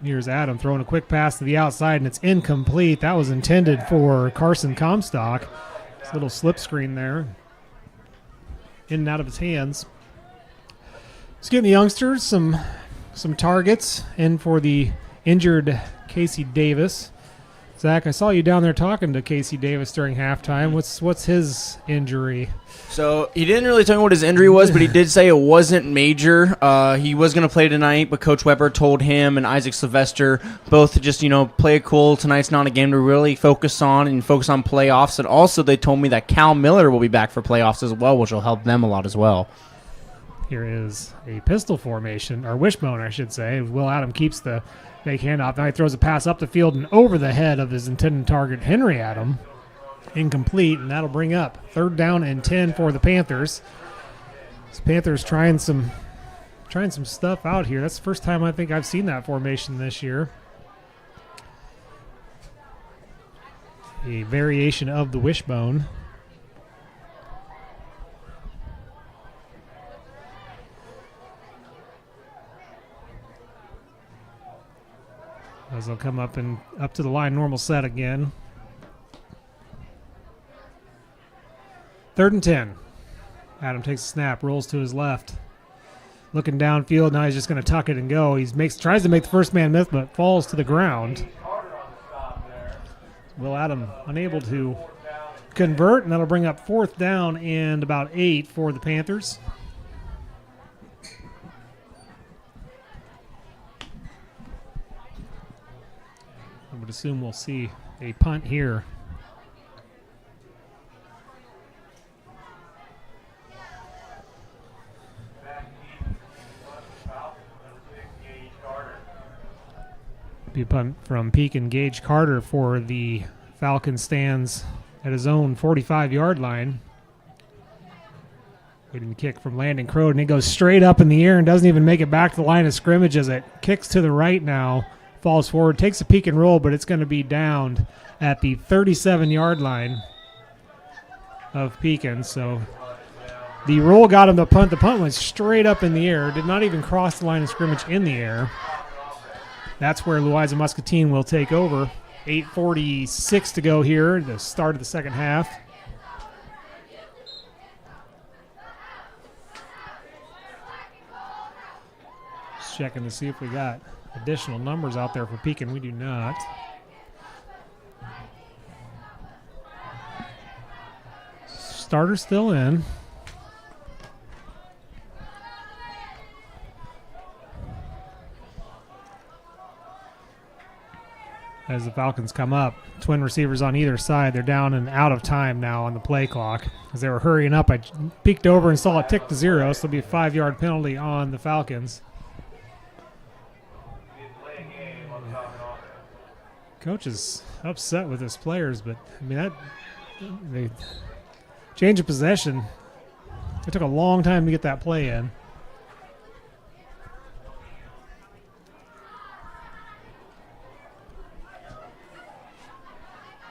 H: Here's Adam throwing a quick pass to the outside, and it's incomplete. That was intended for Carson Comstock. This little slip screen there. In and out of his hands. Let's give the youngsters some targets in for the injured Casey Davis. Zach, I saw you down there talking to Casey Davis during halftime. What's his injury?
I: So he didn't really tell me what his injury was, but he did say it wasn't major. He was going to play tonight, but Coach Weber told him and Isaac Sylvester both to just, play it cool. Tonight's not a game to really focus on playoffs. And also they told me that Cal Miller will be back for playoffs as well, which will help them a lot as well.
H: Here is a pistol formation, or wishbone, I should say. Will Adam keeps the fake handoff. Now he throws a pass up the field and over the head of his intended target, Henry Adam. Incomplete, and that'll bring up 3rd down and 10 for the Panthers. This Panthers trying some stuff out here. That's the first time I think I've seen that formation this year. A variation of the wishbone. as they'll come up to the line, normal set again. 3rd and 10. Adam takes a snap, rolls to his left. Looking downfield, now he's just going to tuck it and go. He tries to make the first man miss, but falls to the ground. Will Adam unable to convert, and that'll bring up 4th down and about 8 for the Panthers. I would assume we'll see a punt here. Be a punt from Pekin. Gage Carter for the Falcons stands at his own 45-yard line. Waiting to kick from Landon Crow, and it goes straight up in the air and doesn't even make it back to the line of scrimmage as it kicks to the right now, falls forward, takes a peek and roll, but it's going to be downed at the 37-yard line of Pekin. So the roll got him the punt. The punt went straight up in the air, did not even cross the line of scrimmage in the air. That's where Louisa Muscatine will take over. 8:46 to go here, the start of the second half. Just checking to see if we got additional numbers out there for Pekin. We do not. Starter still in. As the Falcons come up, twin receivers on either side. They're down and out of time now on the play clock. As they were hurrying up, I peeked over and saw it tick to 0, so there'll be a 5-yard penalty on the Falcons. Coach is upset with his players, but I mean they change of possession. It took a long time to get that play in.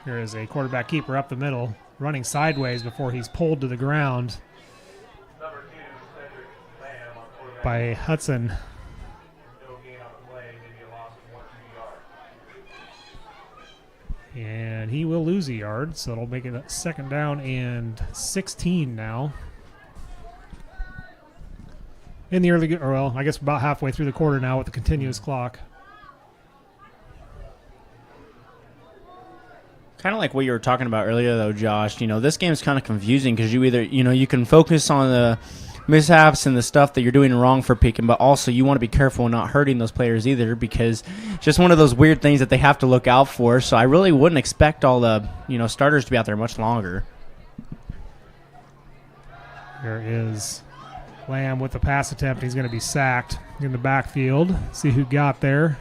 H: Here is a quarterback keeper up the middle, running sideways before he's pulled to the ground by Hudson. And he will lose a yard, so it'll make it a 2nd down and 16 now. In the early, or well, I guess about halfway through the quarter now with the continuous clock.
I: Kind of like what you were talking about earlier, though, Josh. You know, this game is kind of confusing because you either, you can focus on the mishaps and the stuff that you're doing wrong for Pekin, but also you want to be careful not hurting those players either, because it's just one of those weird things that they have to look out for. So I really wouldn't expect all the, starters to be out there much longer.
H: There is Lamb with the pass attempt. He's going to be sacked in the backfield. See who got there.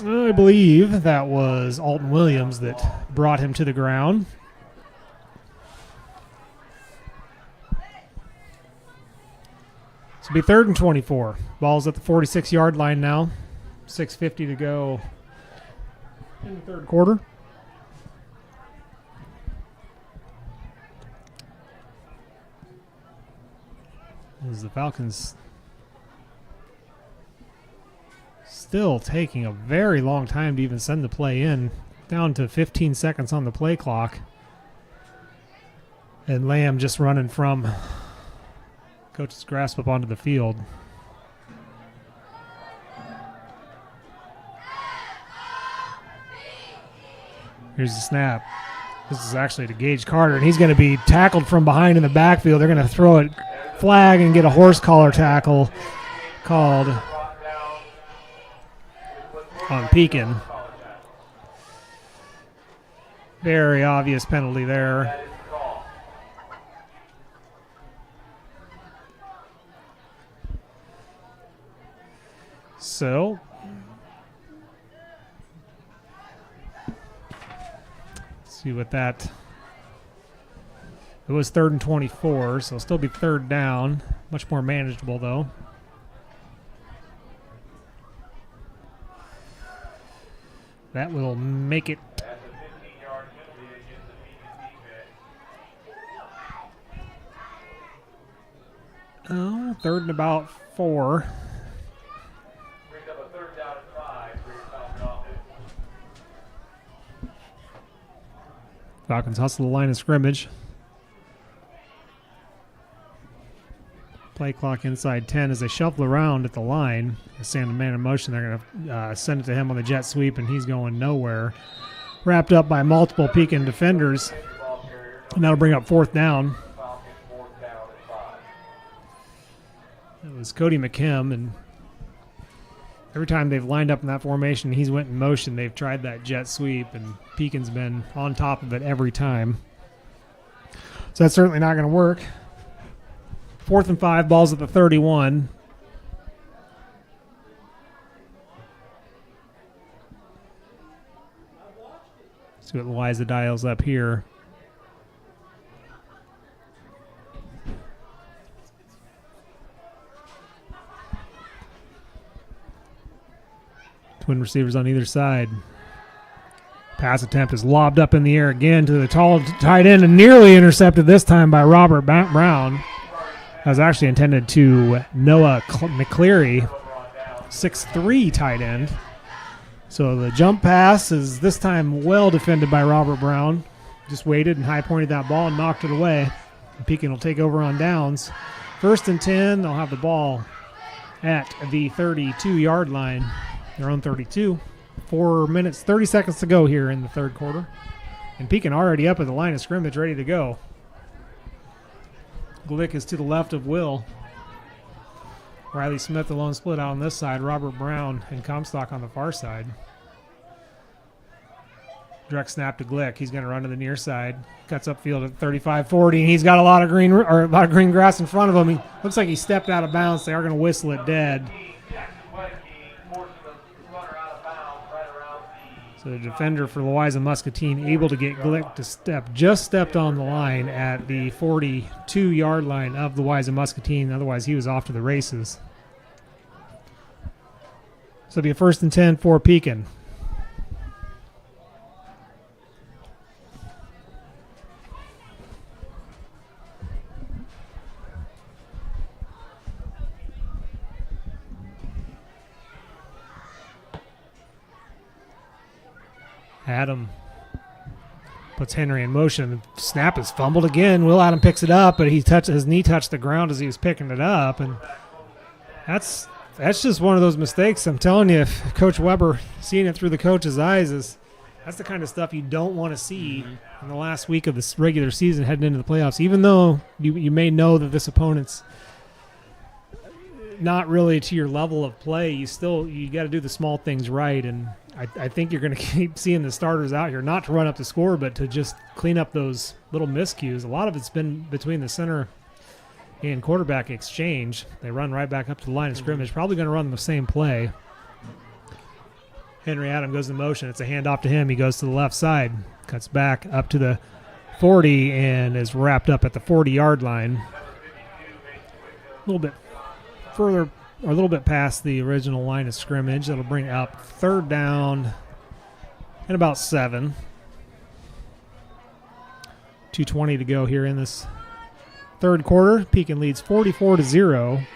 H: I believe that was Alton Williams that brought him to the ground. So it'll be 3rd and 24. Ball's at the 46-yard line now. 6:50 to go in the third quarter. As the Falcons still taking a very long time to even send the play in, down to 15 seconds on the play clock. And Lamb just running from coach's grasp up onto the field. Here's the snap. This is actually to Gage Carter, and he's going to be tackled from behind in the backfield. They're going to throw it flag and get a horse collar tackle called on Pekin. Very obvious penalty there. So let's see what that. It was 3rd and 24, so it'll still be 3rd down. Much more manageable though. That will make it. Oh, 3rd and about 4. Falcons hustle the line of scrimmage. Play clock inside 10 as they shuffle around at the line. They send a man in motion. They're going to send it to him on the jet sweep, and he's going nowhere. Wrapped up by multiple Pekin defenders. And that'll bring up 4th down. It was Cody McKim, and every time they've lined up in that formation, he's went in motion. They've tried that jet sweep, and Pekin's been on top of it every time. So that's certainly not going to work. 4th and 5, balls at the 31. See what Liza dials up here. Twin receivers on either side. Pass attempt is lobbed up in the air again to the tall tight end and nearly intercepted this time by Robert Brown. That was actually intended to Noah McCleary, 6'3" tight end. So the jump pass is this time well defended by Robert Brown. Just waited and high-pointed that ball and knocked it away. And Pekin will take over on downs. 1st and 10, they'll have the ball at the 32-yard line. Their own 32. 4 minutes, 30 seconds to go here in the third quarter. And Pekin already up at the line of scrimmage, ready to go. Glick is to the left of Will. Riley Smith, the lone split out on this side. Robert Brown and Comstock on the far side. Direct snap to Glick. He's going to run to the near side. Cuts upfield at 35-40, and he's got a lot of green grass in front of him. He looks like he stepped out of bounds. They are going to whistle it dead. So the defender for Louisa Muscatine able to get Glick to stepped on the line at the 42-yard line of Louisa Muscatine. Otherwise, he was off to the races. So it'll be a 1st and 10 for Pekin. Adam puts Henry in motion. Snap is fumbled again. Will Adam picks it up, but his knee touched the ground as he was picking it up, and that's just one of those mistakes. I'm telling you, if Coach Weber, seeing it through the coach's eyes, that's the kind of stuff you don't want to see in the last week of this regular season heading into the playoffs. Even though you may know that this opponent's not really to your level of play, you got to do the small things right, and I think you're going to keep seeing the starters out here, not to run up the score, but to just clean up those little miscues. A lot of it's been between the center and quarterback exchange. They run right back up to the line of scrimmage, probably going to run the same play. Henry Adam goes in motion. It's a handoff to him. He goes to the left side, cuts back up to the 40, and is wrapped up at the 40-yard line. A little bit further, or a little bit past the original line of scrimmage. That'll bring up 3rd down and about 7. 2:20 to go here in this third quarter. Pekin leads 44-0.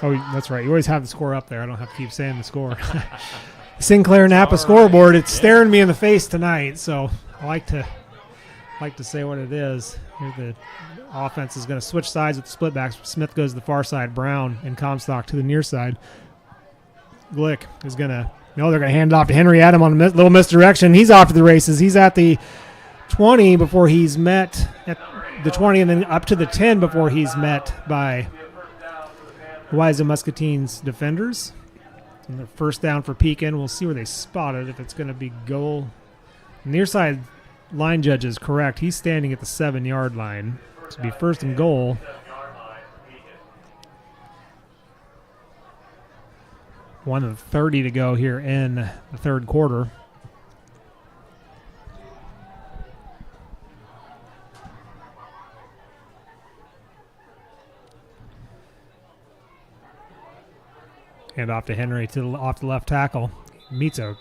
H: Oh, that's right. You always have the score up there. I don't have to keep saying the score. Sinclair Napa scoreboard. It's staring me in the face tonight, so I like to say what it is. Here the offense is going to switch sides with the split backs. Smith goes to the far side. Brown and Comstock to the near side. Glick is going to, they're going to hand it off to Henry Adam on a little misdirection. He's off to the races. He's at the 20 before he's met at the 20, and then up to the 10 before he's met by Louisa Muscatine's defenders. And the 1st down for Pekin. We'll see where they spot it, if it's going to be goal. Near side line judge is correct. He's standing at the 7-yard line. To be 1st and goal. One of 30 to go here in the third quarter. Hand off to Henry off the left tackle. Meets a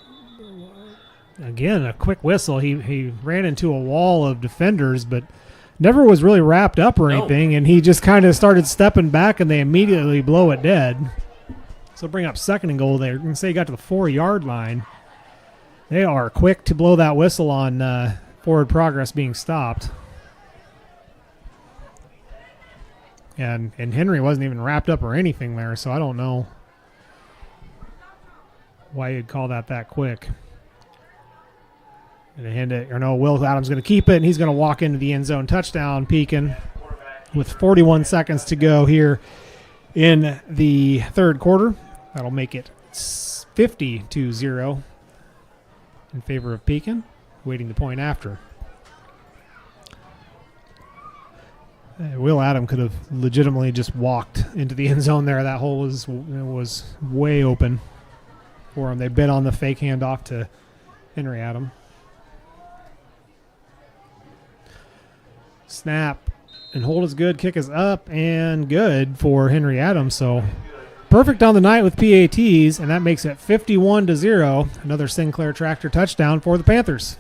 H: quick whistle. He ran into a wall of defenders, but never was really wrapped up or anything, and he just kind of started stepping back, and they immediately blow it dead. So bring up 2nd and goal there. You can say he got to the 4-yard line. They are quick to blow that whistle on forward progress being stopped. And Henry wasn't even wrapped up or anything there, so I don't know why you'd call that quick. And hand it, or no, Will Adams going to keep it, and he's going to walk into the end zone. Touchdown, Pekin, with 41 seconds to go here in the third quarter. That'll make it 50-0 in favor of Pekin, waiting the point after. Will Adam could have legitimately just walked into the end zone there. That hole was way open for him. They bid on the fake handoff to Henry Adam. Snap and hold is good. Kick is up and good for Henry Adams. So perfect on the night with PATs, and that makes it 51-0. Another Sinclair Tractor touchdown for the Panthers.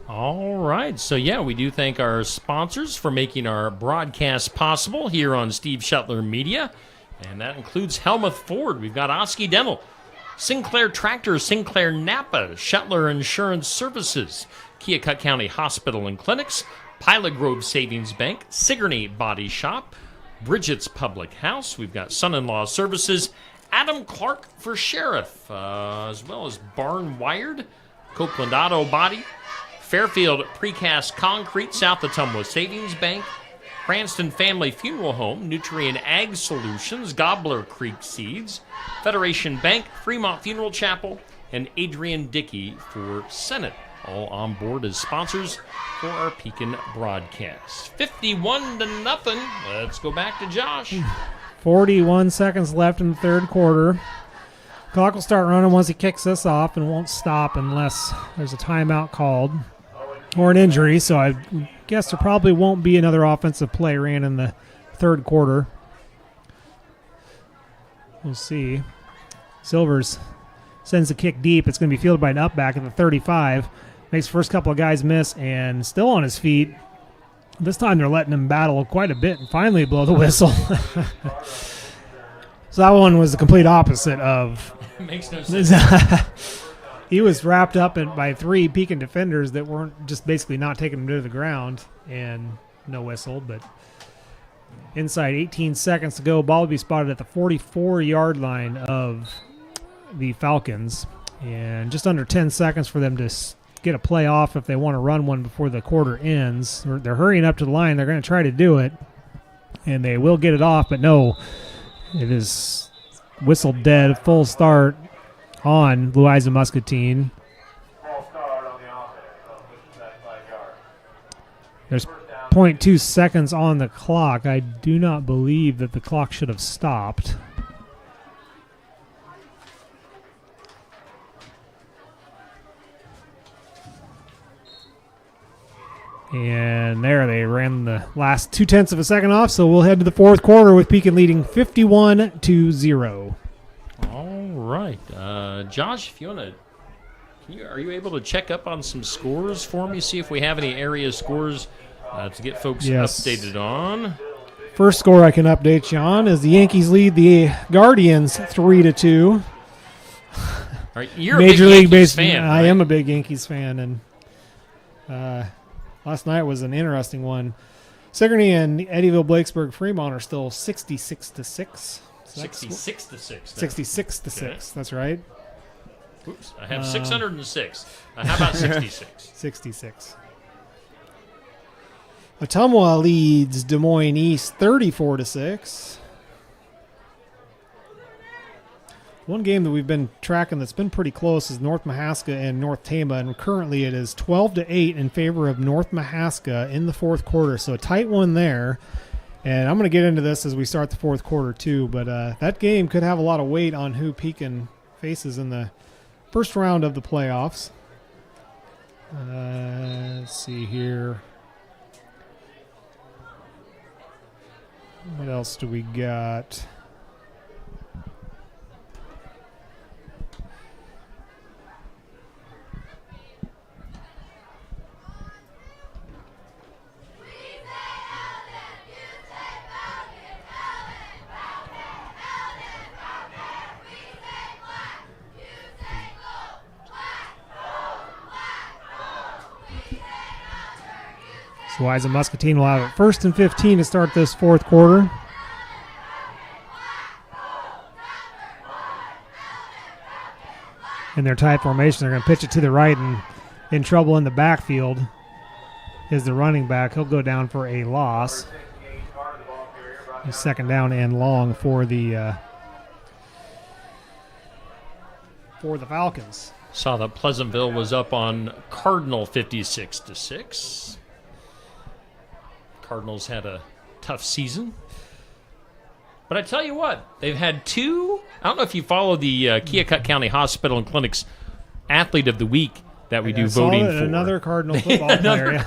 E: All right. So, yeah, we do thank our sponsors for making our broadcast possible here on Steve Shetler Media. And that includes Helmuth Ford. We've got Oski Dental, Sinclair Tractor, Sinclair Napa, Shetler Insurance Services, Keokuk County Hospital and Clinics, Pilot Grove Savings Bank, Sigourney Body Shop, Bridget's Public House. We've got Son-in-Law Services, Adam Clark for Sheriff, as well as Barn Wired, Copeland Auto Body, Fairfield Precast Concrete, South Ottumwa Savings Bank, Cranston Family Funeral Home, Nutrien Ag Solutions, Gobbler Creek Seeds, Federation Bank, Fremont Funeral Chapel, and Adrian Dickey for Senate, all on board as sponsors for our Pekin broadcast. 51-0. Let's go back to Josh.
H: 41 seconds left in the third quarter. Clock will start running once he kicks this off and won't stop unless there's a timeout called or an injury. So I guess there probably won't be another offensive play ran in the third quarter. We'll see. Silvers sends the kick deep. It's going to be fielded by an up back at the 35. Makes the first couple of guys miss and still on his feet. This time they're letting him battle quite a bit and finally blow the whistle. So that one was the complete opposite of.
E: It makes no sense.
H: He was wrapped up by three Pekin defenders that weren't just basically not taking him to the ground, and no whistle. But inside 18 seconds to go, ball will be spotted at the 44-yard line of the Falcons, and just under 10 seconds for them to get a play off if they want to run one before the quarter ends. They're hurrying up to the line. They're going to try to do it, and they will get it off, but no, it is whistled dead. Full start on Louisa Muscatine. There's 0.2 seconds on the clock. I do not believe that the clock should have stopped. And there they ran the last 0.2 of a second off, so we'll head to the fourth quarter with Pekin leading 51-0.
E: All right. Josh, if you want to, are you able to check up on some scores for me? See if we have any area scores to get folks updated on.
H: First score I can update you on is the Yankees lead the Guardians 3-2.
E: All right, you're
H: Major
E: a big
H: League
E: Yankees
H: Baseball
E: fan.
H: I
E: right?
H: am a big Yankees fan, and last night was an interesting one. Sigourney and Eddyville, Blakesburg, Fremont are still 66-6.
E: 66-6.
H: 66-6.
E: Okay.
H: That's right.
E: Oops, I have 606. How about 66?
H: 66. Ottumwa leads Des Moines East 34-6. One game that we've been tracking that's been pretty close is North Mahaska and North Tama, and currently it is 12-8 in favor of North Mahaska in the fourth quarter. So a tight one there. And I'm going to get into this as we start the fourth quarter too, but that game could have a lot of weight on who Pekin faces in the first round of the playoffs. Let's see here. What else do we got? So Wise and Muscatine will have it 1st and 15 to start this fourth quarter. In their tight formation, they're going to pitch it to the right, and in trouble in the backfield is the running back. He'll go down for a loss. A second down and long for the Falcons.
E: Saw that Pleasantville was up on Cardinal 56-6. Cardinals had a tough season. But I tell you what, they've had two. I don't know if you follow the Keokuk County Hospital and Clinic's Athlete of the Week that we do voting for.
H: Another Cardinal football player.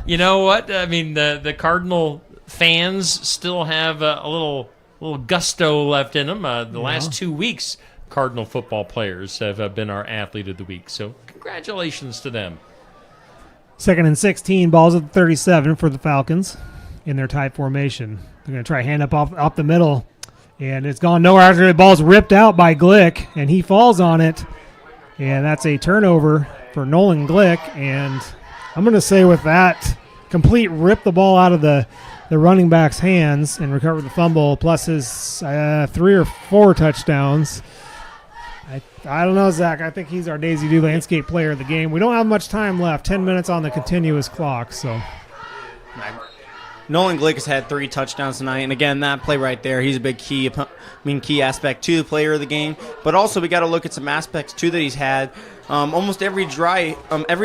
E: You know what? I mean, the Cardinal fans still have a little gusto left in them. The last 2 weeks, Cardinal football players have been our Athlete of the Week. So congratulations to them.
H: 2nd and 16, balls at the 37 for the Falcons in their tight formation. They're going to try hand up the middle, and it's gone nowhere after the ball's ripped out by Glick, and he falls on it, and that's a turnover for Nolan Glick. And I'm going to say with that complete rip the ball out of the running back's hands and recover the fumble, plus his 3 or 4 touchdowns. I don't know, Zach. I think he's our Daisy Doo landscape player of the game. We don't have much time left. 10 minutes on the continuous clock. So
I: Nolan Glick has had 3 touchdowns tonight, and again, that play right there, he's a big key aspect to the player of the game. But also, we got to look at some aspects too that he's had. Almost every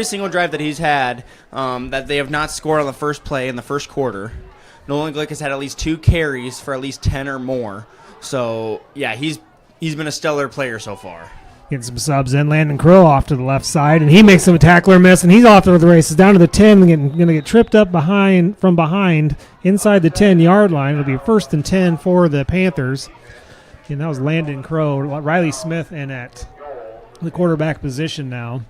I: single drive that he's had that they have not scored on the first play in the first quarter, Nolan Glick has had at least 2 carries for at least 10 or more. So yeah, he's been a stellar player so far.
H: Getting some subs in. Landon Crow off to the left side, and he makes some tackler miss, and he's off to the races down to the 10, going to get tripped up from behind inside the 10-yard line. It'll be 1st and 10 for the Panthers. And that was Landon Crow. Riley Smith in at the quarterback position now.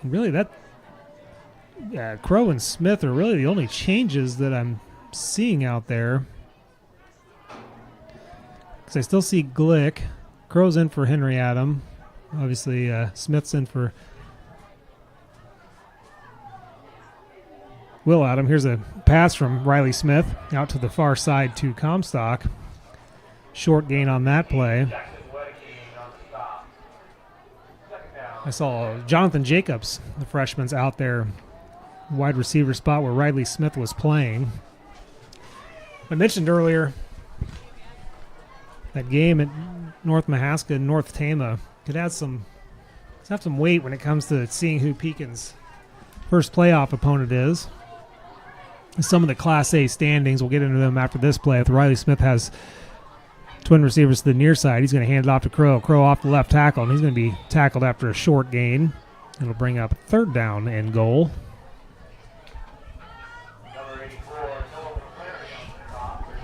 H: And really, Crow and Smith are really the only changes that I'm seeing out there. Because I still see Glick. Crow's in for Henry Adam. Obviously, Smith's in for Will Adam. Here's a pass from Riley Smith out to the far side to Comstock. Short gain on that play. I saw Jonathan Jacobs, the freshman's out there, wide receiver spot where Riley Smith was playing. I mentioned earlier that game at North Mahaska and North Tama could have some weight when it comes to seeing who Pekin's first playoff opponent is. Some of the Class A standings, we'll get into them after this play. If Riley Smith has twin receivers to the near side, he's going to hand it off to Crow. Crow off the left tackle, and he's going to be tackled after a short gain. It'll bring up 3rd down and goal.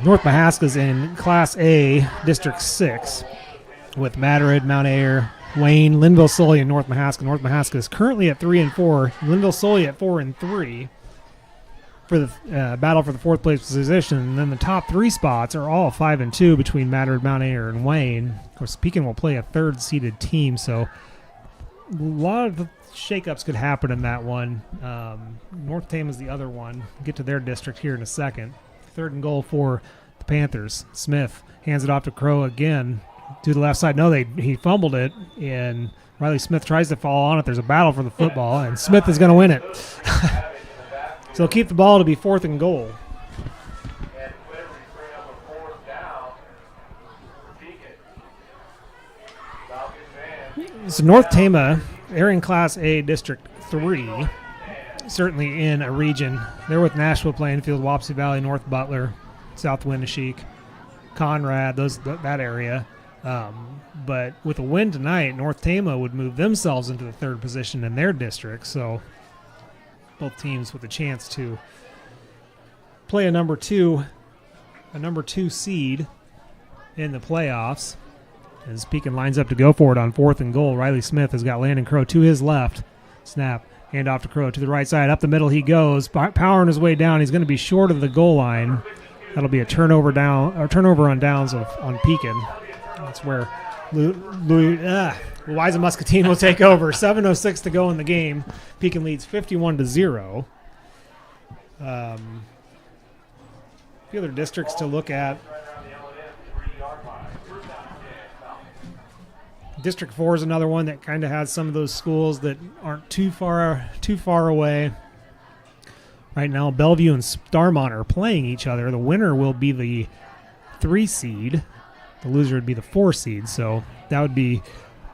H: North Mahaska's in Class A, District 6, with Madrid, Mount Ayr, Wayne, Linville Sully, and North Mahaska. North Mahaska is currently at 3-4. Linville Sully at 4-3 for the battle for the 4th place position. And then the top 3 spots are all 5-2 between Madrid, Mount Ayr, and Wayne. Of course, Pekin will play a 3rd-seeded team, so a lot of shakeups could happen in that one. North Tama is the other one. We'll get to their district here in a second. 3rd and goal for the Panthers. Smith hands it off to Crow again to the left side. No, he fumbled it, and Riley Smith tries to fall on it. There's a battle for the football, and Smith is going to win it. So he'll keep the ball to be 4th and goal. So North Tama, they're in Class A District 3. Certainly in a region. They're with Nashville, Plainfield, Wapsie Valley, North Butler, South Winneshiek, Conrad, that area. But with a win tonight, North Tama would move themselves into the 3rd position in their district. So both teams with a chance to play a number 2 seed in the playoffs. As Pekin lines up to go for it on 4th and goal, Riley Smith has got Landon Crow to his left. Snap. Hand off to Crow to the right side. Up the middle he goes, powering his way down. He's going to be short of the goal line. That'll be a turnover on downs on Pekin. That's where Louisa Muscatine will take over. 7:06 to go in the game. Pekin leads 51-0. A few other districts to look at. District 4 is another one that kind of has some of those schools that aren't too far away. Right now, Bellevue and Starmont are playing each other. The winner will be the 3 seed. The loser would be the 4 seed. So that would be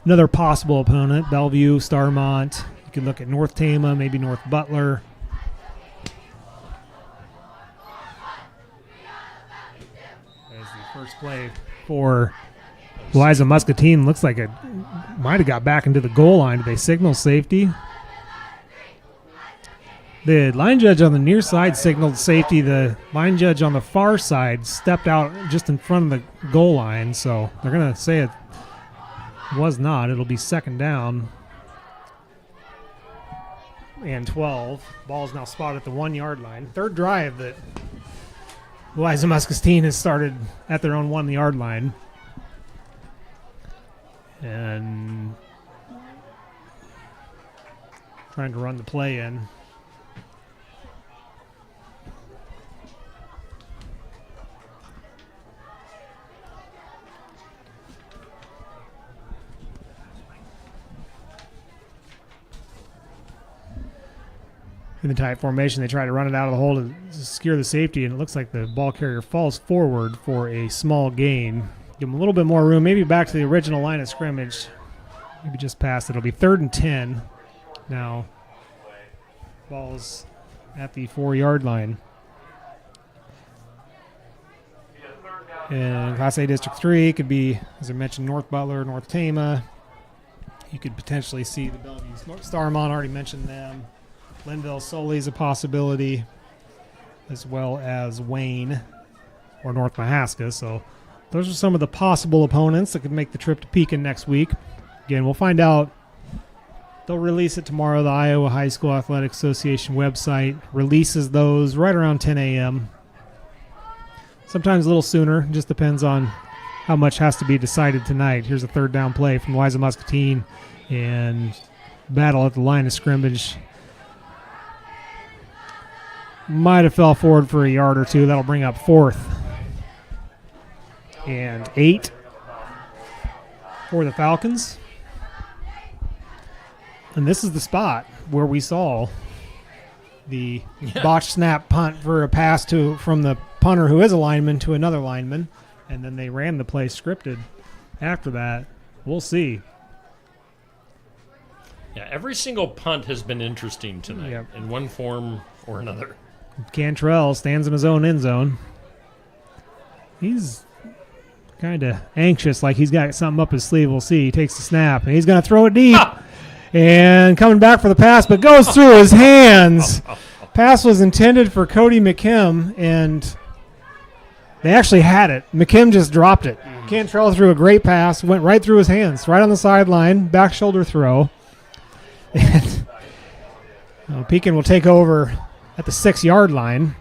H: another possible opponent. Bellevue, Starmont. You could look at North Tama, maybe North Butler. As the first play for Louisa Muscatine, looks like it might have got back into the goal line. Did they signal safety? The line judge on the near side signaled safety. The line judge on the far side stepped out just in front of the goal line, so they're going to say it was not. It'll be second down and 12. Ball is now spotted at the 1 yard line. Third drive that Louisa Muscatine has started at their own 1 yard line. And trying to run the play in. In the tight formation, they try to run it out of the hole to secure the safety, and it looks like the ball carrier falls forward for a small gain. Give them a little bit more room, maybe back to the original line of scrimmage. Maybe just past it. It'll be 3rd and 10 now. Ball's at the 4 yard line. And Class A District 3 could be, as I mentioned, North Butler, North Tama. You could potentially see the Bellevue Starmont, already mentioned them. Linville Solely is a possibility, as well as Wayne or North Mahaska. So those are some of the possible opponents that could make the trip to Pekin next week. Again, we'll find out. They'll release it tomorrow. The Iowa High School Athletic Association website releases those right around 10 a.m. Sometimes a little sooner. Just depends on how much has to be decided tonight. Here's a 3rd down play from Louisa Muscatine, and battle at the line of scrimmage. Might have fell forward for a yard or two. That'll bring up 4th and 8 for the Falcons. And this is the spot where we saw the botched snap punt for a pass from the punter, who is a lineman, to another lineman. And then they ran the play scripted after that. We'll see.
E: Yeah, every single punt has been interesting tonight in one form or another.
H: Cantrell stands in his own end zone. He's kind of anxious, like he's got something up his sleeve. We'll see. He takes the snap, and he's going to throw it deep. And coming back for the pass, but goes through his hands. Pass was intended for Cody McKim, and they actually had it. McKim just dropped it. Cantrell threw a great pass, went right through his hands, right on the sideline, back shoulder throw. And Pekin will take over at the 6 yard line,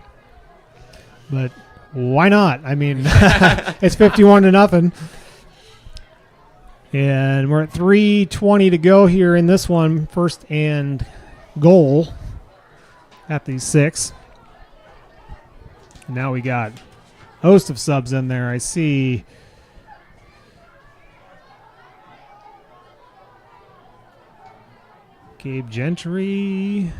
H: but why not? I mean, it's 51-0, and we're at 3:20 to go here in this one. 1st and goal at the 6. Now we got a host of subs in there. I see Gabe Gentry.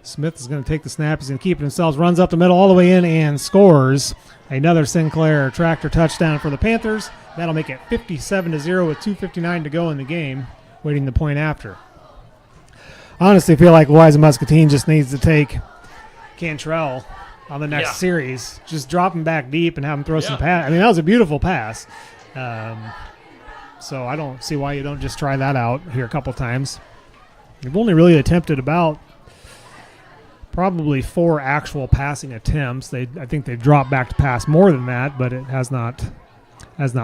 H: Smith is going to take the snap. He's going to keep it himself. Runs up the middle all the way in and scores. Another Sinclair tractor touchdown for the Panthers. That'll make it 57-0 with 2:59 to go in the game, waiting the point after. I honestly feel like Louisa Muscatine just needs to take Cantrell on the next series. Just drop him back deep and have him throw some pass. I mean, that was a beautiful pass. So I don't see why you don't just try that out here a couple times. You've only really attempted about probably 4 actual passing attempts. I think they've dropped back to pass more than that, but it has not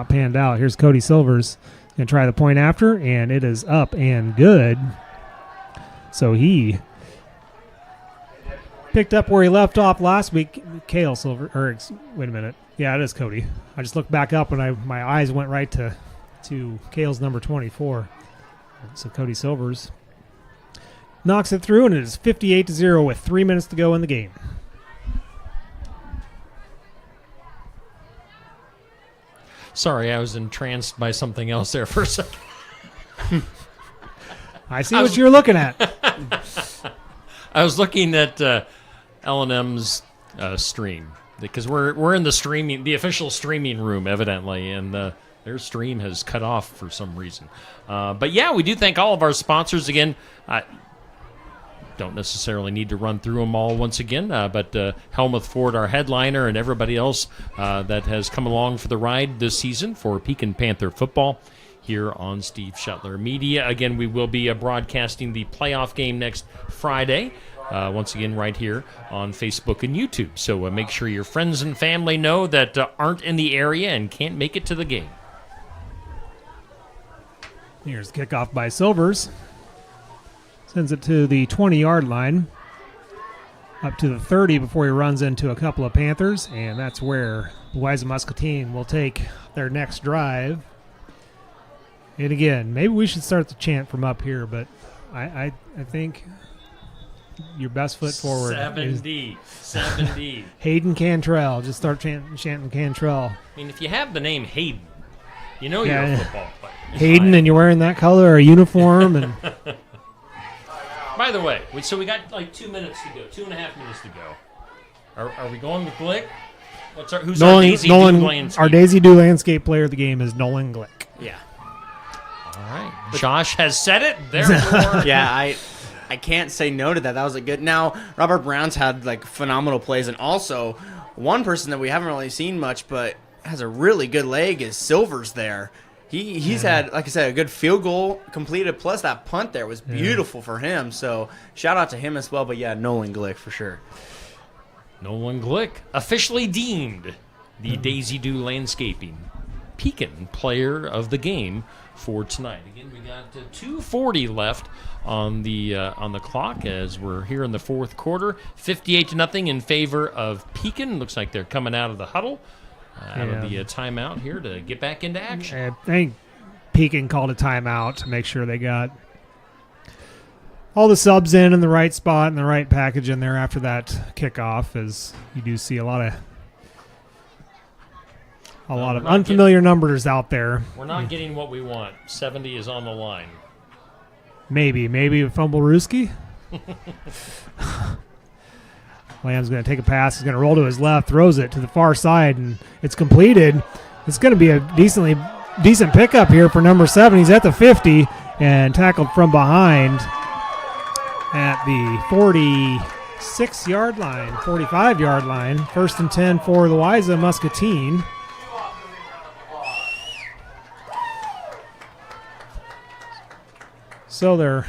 H: panned out. Here's Cody Silvers going to try the point after, and it is up and good. So he picked up where he left off last week. Cale Silver, wait a minute. Yeah, it is Cody. I just looked back up and my eyes went right to to Kale's number 24. So Cody Silvers knocks it through, and it is 58-0 with 3 minutes to go in the game.
E: Sorry, I was entranced by something else there for a second.
H: I see what you're looking at.
E: I was looking at L&M's stream because we're in the official streaming room, evidently, and their stream has cut off for some reason. But yeah, we do thank all of our sponsors again. Don't necessarily need to run through them all once again, but Helmuth Ford, our headliner, and everybody else that has come along for the ride this season for Pekin Panther football here on Steve Shetler Media. Again, we will be broadcasting the playoff game next Friday, once again right here on Facebook and YouTube. So make sure your friends and family know that aren't in the area and can't make it to the game.
H: Here's the kickoff by Silvers. Sends it to the 20-yard line, up to the 30 before he runs into a couple of Panthers, and that's where Louisa Muscatine will take their next drive. And again, maybe we should start the chant from up here, but I think your best foot forward
E: 70.
H: Hayden Cantrell. Just start chanting Cantrell.
E: I mean, if you have the name Hayden, you know you're a football player.
H: Hayden, and you're wearing that color, a uniform, and
E: by the way, so we got like 2 minutes to go, 2.5 minutes to go. Are we going with Glick? Who's our Daisy Do landscape?
H: Our Daisy Do landscape player of the game is Nolan Glick.
I: Yeah.
E: All right. Josh has said it. Therefore,
I: yeah, I can't say no to that. That was a good. Now Robert Brown's had like phenomenal plays, and also one person that we haven't really seen much, but has a really good leg is Silvers there. He's had, like I said, a good field goal completed, plus that punt there was beautiful for him. So shout out to him as well. But yeah, Nolan Glick for sure.
E: Nolan Glick, officially deemed the Daisy Do Landscaping Pekin player of the game for tonight. Again, we got 2:40 left on the clock as we're here in the fourth quarter. 58-0 in favor of Pekin. Looks like they're coming out of the huddle. Out of the timeout here to get back into action.
H: I think Pekin called a timeout to make sure they got all the subs in the right spot and the right package in there after that kickoff, as you do see a lot of unfamiliar numbers out there.
E: We're not getting what we want. 70 is on the line.
H: Maybe a Fumblerooski. Lamb's going to take a pass. He's going to roll to his left, throws it to the far side, and it's completed. It's going to be a decent pickup here for number 7. He's at the 50 and tackled from behind at the 46-yard line, 45-yard line. 1st and 10 for Louisa Muscatine. So they're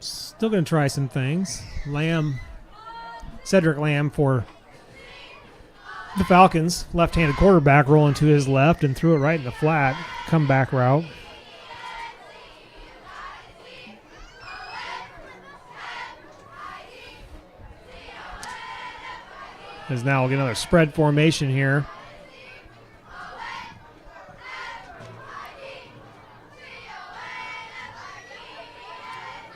H: still going to try some things. Cedric Lamb for the Falcons, left-handed quarterback, rolling to his left and threw it right in the flat. Comeback route. As now we'll get another spread formation here.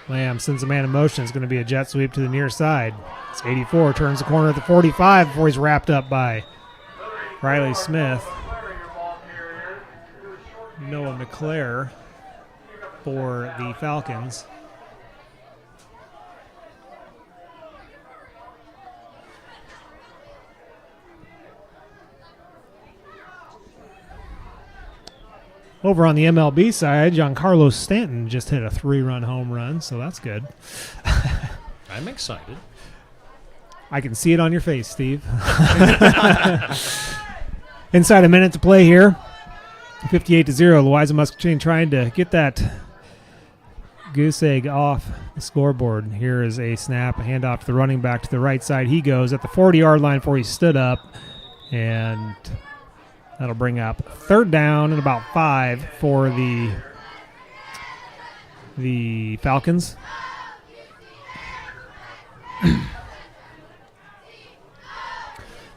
H: Lamb sends a man in motion. It's going to be a jet sweep to the near side. It's 84, turns the corner at the 45 before he's wrapped up by Riley Smith. Noah McClare for the Falcons. Over on the MLB side, Giancarlo Stanton just hit a 3-run home run, so that's good.
E: I'm excited.
H: I can see it on your face, Steve. Inside a minute to play here. 58-0. Louisa Muscatine trying to get that goose egg off the scoreboard. Here is a snap, a handoff to the running back to the right side. He goes at the 40-yard line before he stood up, and that'll bring up 3rd down and about 5 for the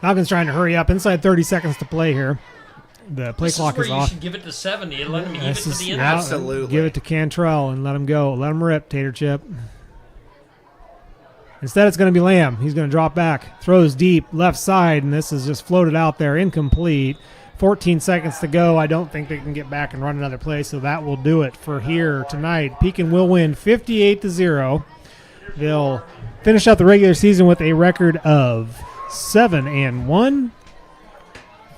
H: Falcons trying to hurry up. Inside 30 seconds to play here. The play clock
E: is
H: is
E: where you
H: off.
E: should give it to 70 and let him heave it to the end.
H: Yeah,
I: Absolutely.
H: Give it to Cantrell and let him go. Let him rip, Tater Chip. Instead, it's going to be Lamb. He's going to drop back. Throws deep, left side, and this is just floated out there, incomplete. 14 seconds to go. I don't think they can get back and run another play, so that will do it for here tonight. Pekin will win 58-0. They'll finish out the regular season with a record of 7-1.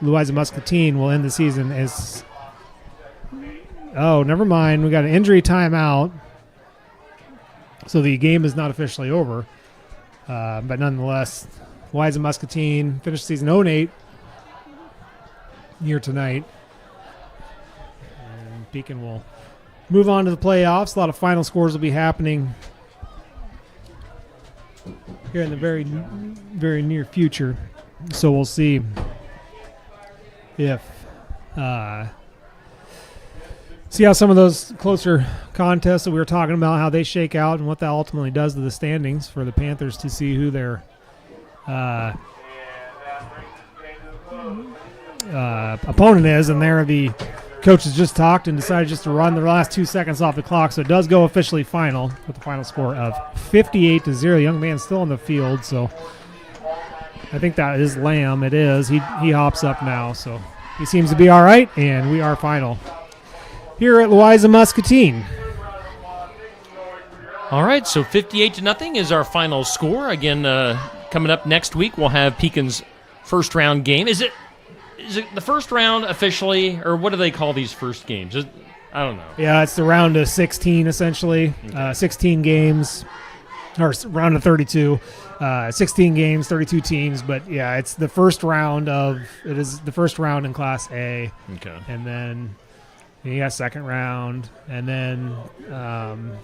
H: Louisa Muscatine will end the season as... Oh, never mind. We got an injury timeout. So the game is not officially over. But nonetheless, Louisa Muscatine finished the season 0-8 here tonight. And Pekin will move on to the playoffs. A lot of final scores will be happening here in the very, very near future. So we'll see if see how some of those closer contests that we were talking about, how they shake out and what that ultimately does to the standings for the Panthers to see who their opponent is. And there the coaches just talked and decided just to run the last 2 seconds off the clock. So it does go officially final with the final score of 58-0. The young man's still on the field, so I think that is Lamb. It is. He hops up now, so he seems to be all right, and we are final here at Louisa Muscatine.
E: All right, so 58-0 is our final score. Again, coming up next week, we'll have Pekin's first round game. Is it the first round officially, or what do they call these first games? I don't know.
H: Yeah, it's the round of 16 essentially. Okay. 16 games, or round of 32. 16 games, 32 teams, but yeah, it's the first round it is the first round in Class A. Okay. And then you got second round, and then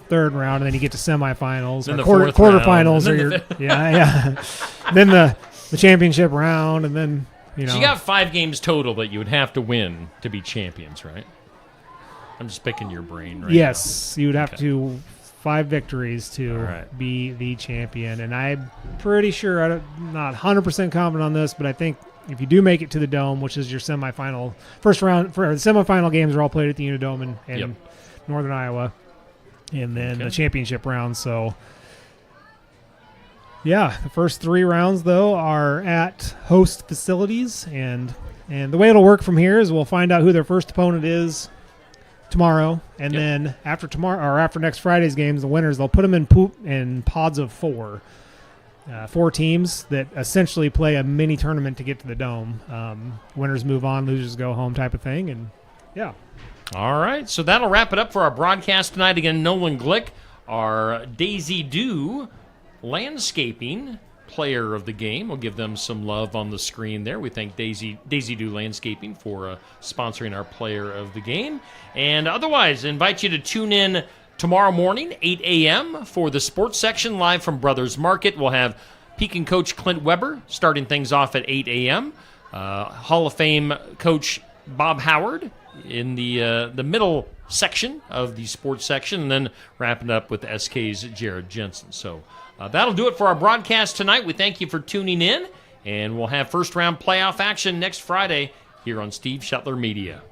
H: third round, and then you get to semifinals,
E: then
H: or quarterfinals, or then the championship round, and then
E: So you got 5 games total that you would have to win to be champions, right? I'm just picking your brain right
H: Yes,
E: now.
H: You would have to 5 victories to be the champion, and I'm pretty sure, I'm not 100% confident on this, but I think if you do make it to the Dome, which is your semifinal, first round, for the semifinal games are all played at the Unidome in Northern Iowa, and then the championship round. So, yeah, the first 3 rounds though are at host facilities, and the way it'll work from here is we'll find out who their first opponent is tomorrow, and then after tomorrow or after next Friday's games, the winners, they'll put them in pods of 4. 4 teams that essentially play a mini tournament to get to the Dome. Winners move on, losers go home type of thing, and yeah.
E: All right, so that'll wrap it up for our broadcast tonight. Again, Nolan Glick, our Daisy Dew landscaping player of the game. We'll give them some love on the screen there. We thank Daisy Dew Landscaping for sponsoring our player of the game. And otherwise, invite you to tune in tomorrow morning, 8 a.m. for the sports section live from Brothers Market. We'll have Pekin coach Clint Weber starting things off at 8 a.m. Hall of Fame coach Bob Howard in the middle section of the sports section, and then wrapping up with SK's Jared Jensen. So that'll do it for our broadcast tonight. We thank you for tuning in, and we'll have first round playoff action next Friday here on Steve Shetler Media.